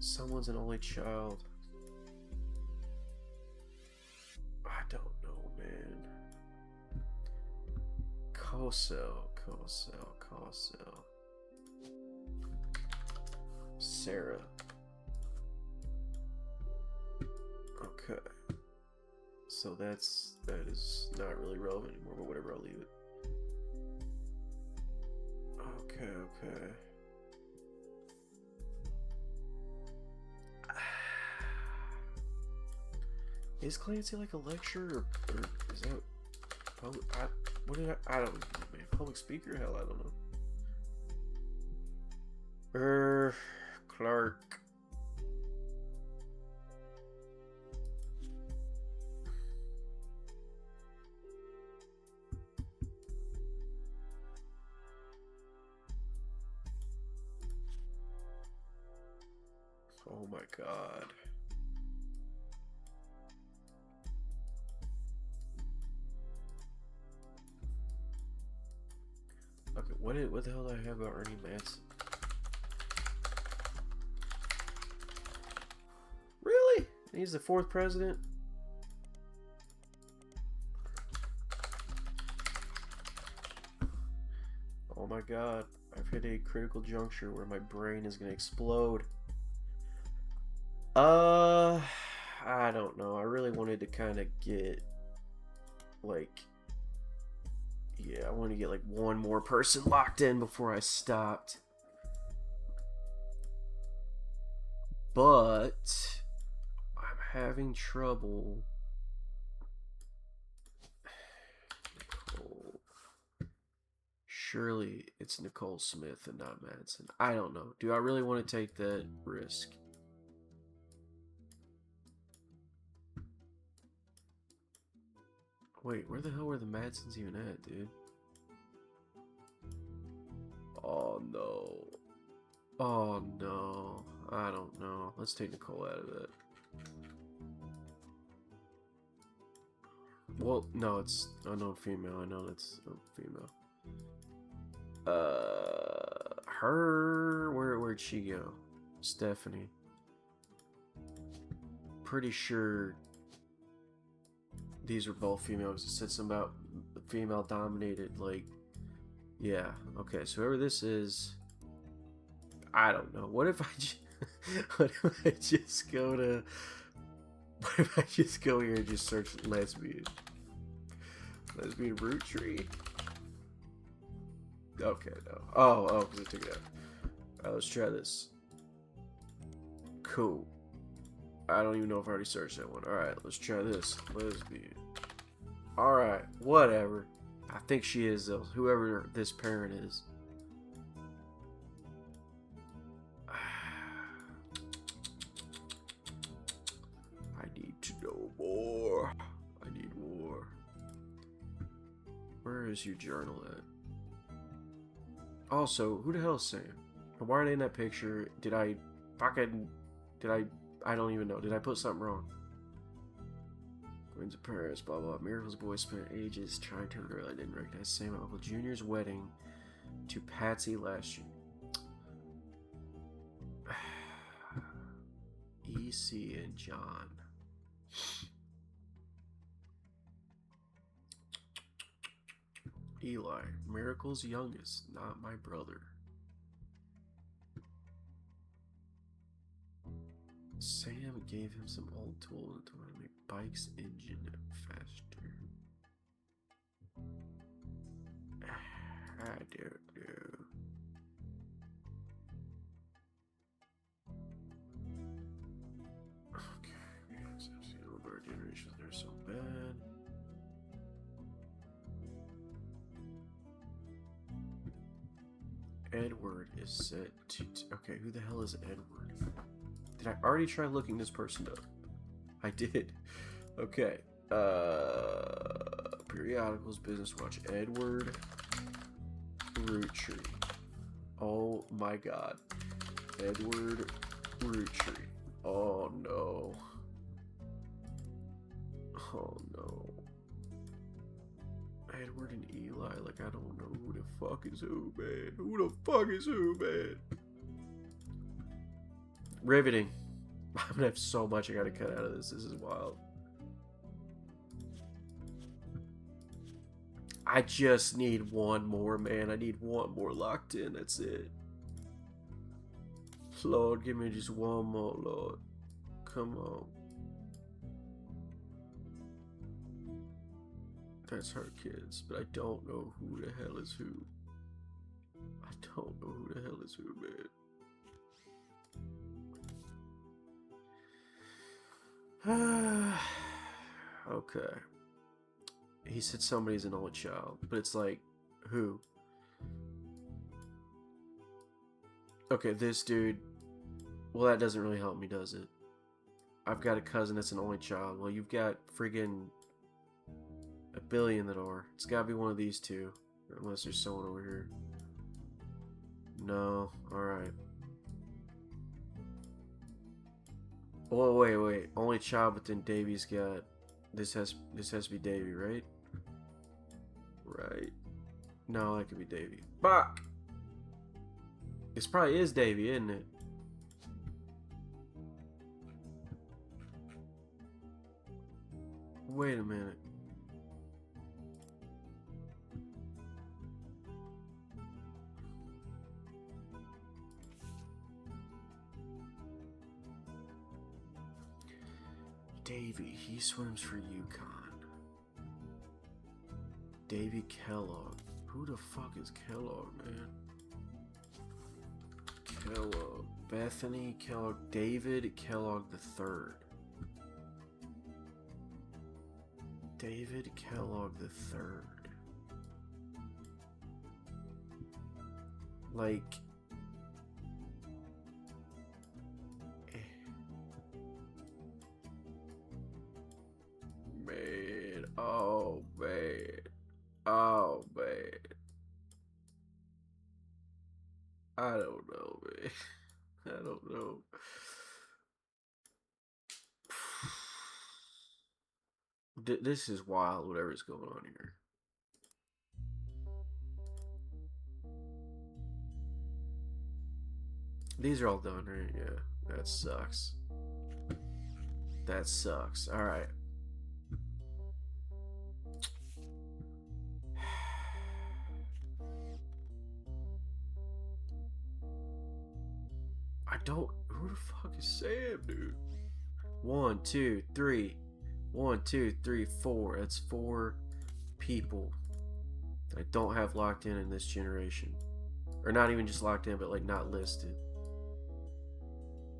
Someone's an only child. I don't know, man. Cosell. Sarah. Okay. So that is not really relevant anymore, but whatever, I'll leave it. Okay. Is Clancy like a lecturer or is that public? I don't know, man. Public speaker? Hell, I don't know. Clark. Oh my god. Okay, what the hell do I have about Ernie Manson? Really? He's the 4th president? Oh my god. I've hit a critical juncture where my brain is gonna explode. I don't know. I really wanted to kind of get, like, yeah, I want to get like one more person locked in before I stopped. But I'm having trouble. Nicole. Surely it's Nicole Smith and not Madsen. I don't know. Do I really want to take that risk? Wait, where the hell were the Madsens even at, dude? Oh no. Oh no. I don't know. Let's take Nicole out of that. Well, no, it's unknown female. I know that's a female. Where'd she go? Stephanie. Pretty sure these are both females. It said something about female dominated, like, yeah. Okay, so whoever this is, I don't know. What if I just go to, what if I just go here and just search lesbian Roottrees? Okay, no. Oh, because I took it out. Alright, let's try this. Cool. I don't even know if I already searched that one. Alright, let's try this. Lesbian. Alright, whatever. I think she is, though. Whoever this parent is. I need to know more. I need more. Where is your journal at? Also, who the hell is Sam? Why are they in that picture? I don't even know. Did I put something wrong? Queens of Paris, blah blah. Miracle's boy spent ages trying to girl I didn't recognize Sam at Uncle Junior's wedding to Patsy last year. EC and John. Eli, Miracle's youngest, not my brother. Sam gave him some old tools and told him to make Bike's engine faster. I don't know. Okay, I've seen all our generations, they're so bad. Edward is set to... Okay, who the hell is Edward? Did I already try looking this person up? I did. Okay. Periodicals, Business Watch. Edward Roottrees. Oh my god. Edward Roottrees. Oh no. Oh no. Edward and Eli, like, I don't know who the fuck is who, man. Who the fuck is who, man? Riveting. I'm gonna have so much I gotta cut out of this. This is wild. I just need one more, man. I need one more locked in. That's it. Lord, give me just one more, Lord. Come on. That's her kids, but I don't know who the hell is who. I don't know who the hell is who, man. Okay. He said somebody's an only child, but it's like, who? Okay, this dude. Well, that doesn't really help me, does it? I've got a cousin that's an only child. Well, you've got friggin' a billion that are. It's gotta be one of these two. Unless there's someone over here. No. Alright. Oh, wait. Only child, but then Davy's got... This has to be Davy, right? Right. No, that could be Davy. Fuck! This probably is Davy, isn't it? Wait a minute. Davy, he swims for UConn. Davy Kellogg. Who the fuck is Kellogg, man? Kellogg. Bethany Kellogg. David Kellogg III. David Kellogg III. Like... Man. Oh, man. Oh, man. I don't know, man. I don't know. This is wild, whatever's going on here. These are all done, right? Yeah. That sucks. That sucks. Alright. I don't... Who the fuck is Sam, dude? 1, 2, 3. 1, 2, 3, 4. That's 4 people that I don't have locked in this generation. Or not even just locked in, but like not listed.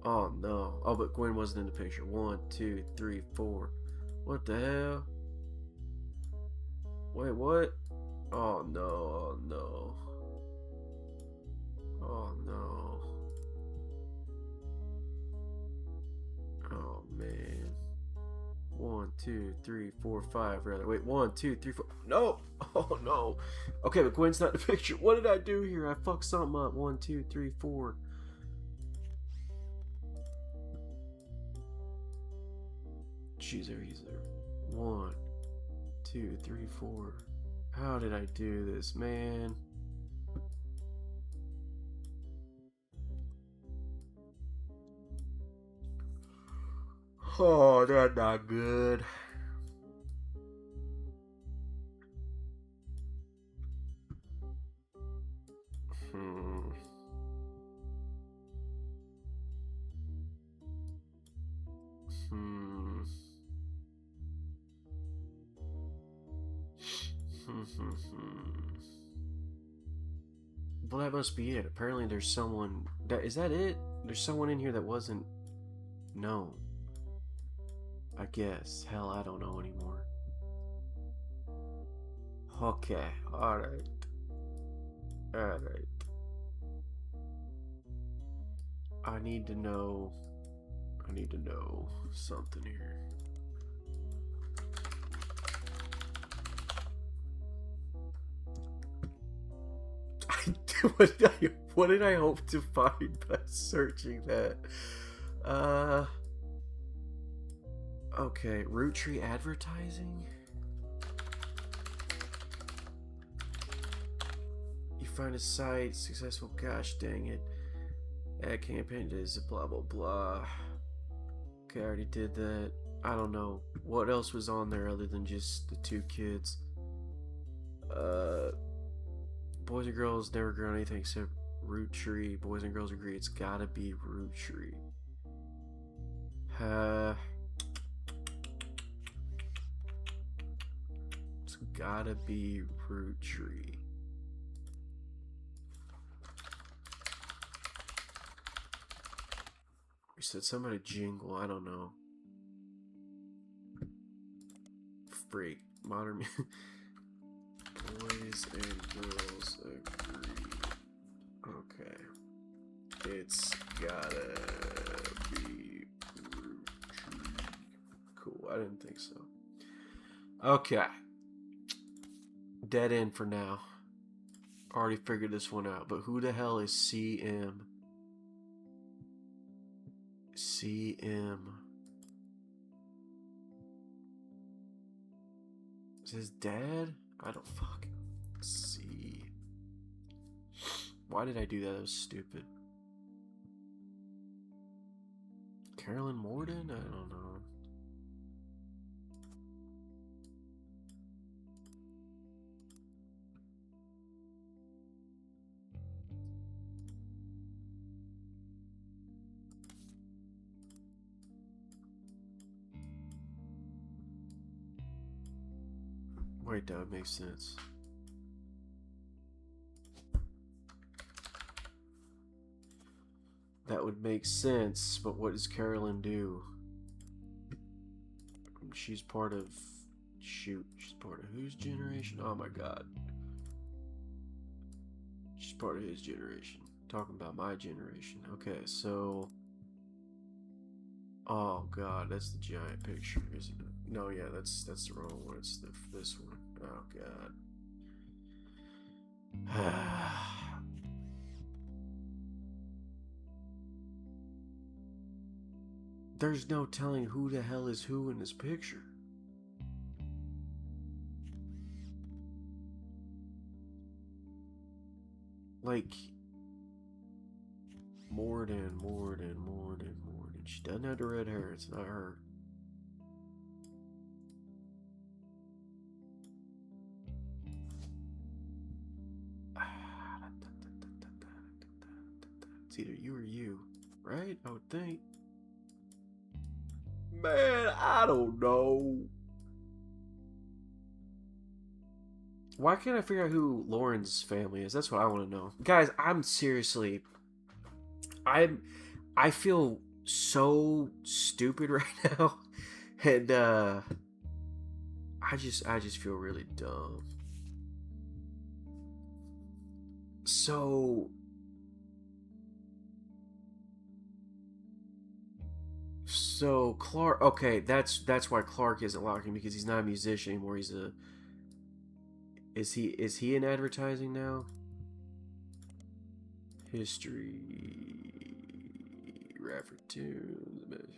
Oh no. Oh, but Gwen wasn't in the picture. 1, 2, 3, 4. What the hell? Wait, what? Oh no, oh no. Oh no. Oh man. 1, 2, 3, 4, 5 rather. Wait, 1, 2, 3, 4. No! Oh no. Okay, but Gwen's not in the picture. What did I do here? I fucked something up. 1, 2, 3, 4. She's there, he's there. 1, 2, 3, 4. How did I do this, man? Oh, that's not good. Well, that must be it. Apparently there's someone... Is that it? There's someone in here that wasn't known. I guess. Hell, I don't know anymore. Okay. Alright. Alright. I need to know something here. What did I hope to find by searching that? Okay, Roottrees advertising? You find a site, successful, gosh dang it. Ad campaign is blah blah blah. Okay, I already did that. I don't know. What else was on there other than just the 2 kids? Boys and girls never grow anything except Roottrees. Boys and girls agree it's gotta be Roottrees. It's gotta be Roottrees. We said somebody jingle, I don't know. Freak. Modern music. Boys and girls agree. Okay. It's gotta be Roottrees. Cool, I didn't think so. Okay. Dead end for now. Already figured this one out, but who the hell is CM? CM. Is his dad? I don't fucking see. Why did I do that? That was stupid. Carolyn Morden? I don't know. Wait, that would make sense. That would make sense, but what does Carolyn do? She's part of... Shoot, she's part of whose generation? Oh my god. She's part of his generation. Talking about my generation. Okay, so... Oh god, that's the giant picture, isn't it? No, yeah, that's the wrong one. It's this one. Oh god. There's no telling who the hell is who in this picture. Like, Morden. She doesn't have the red hair. It's not her. It's either you or you, right? I would think. Man, I don't know. Why can't I figure out who Lauren's family is? That's what I want to know. Guys, I'm seriously... I feel so stupid right now. And, I just feel really dumb. So Clark, okay, that's why Clark isn't locking, because he's not a musician anymore. He's a... Is he in advertising now? History, rapper tunes.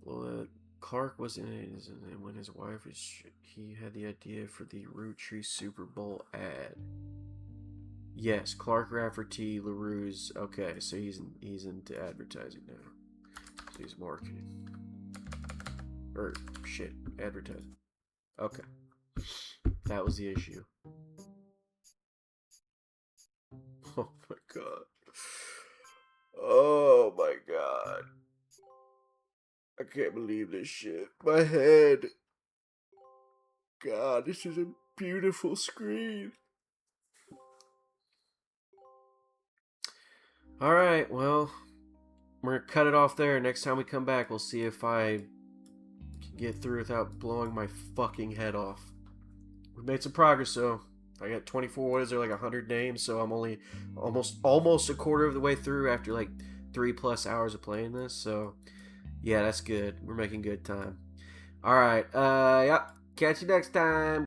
Well, Clark was in it, and when his wife was, he had the idea for the Roottrees Super Bowl ad. Yes, Clark Rafferty LaRue's. Okay, so he's into advertising now. So he's marketing. Or shit, advertising. Okay. That was the issue. Oh my god. Oh my god. I can't believe this shit. My head. God, this is a beautiful screen. Alright, well, we're gonna cut it off there. Next time we come back, we'll see if I can get through without blowing my fucking head off. We made some progress, though. I got 24, what is there, like 100 names, so I'm only almost a quarter of the way through after like 3+ hours of playing this, so yeah, that's good. We're making good time. Alright, yeah, catch you next time.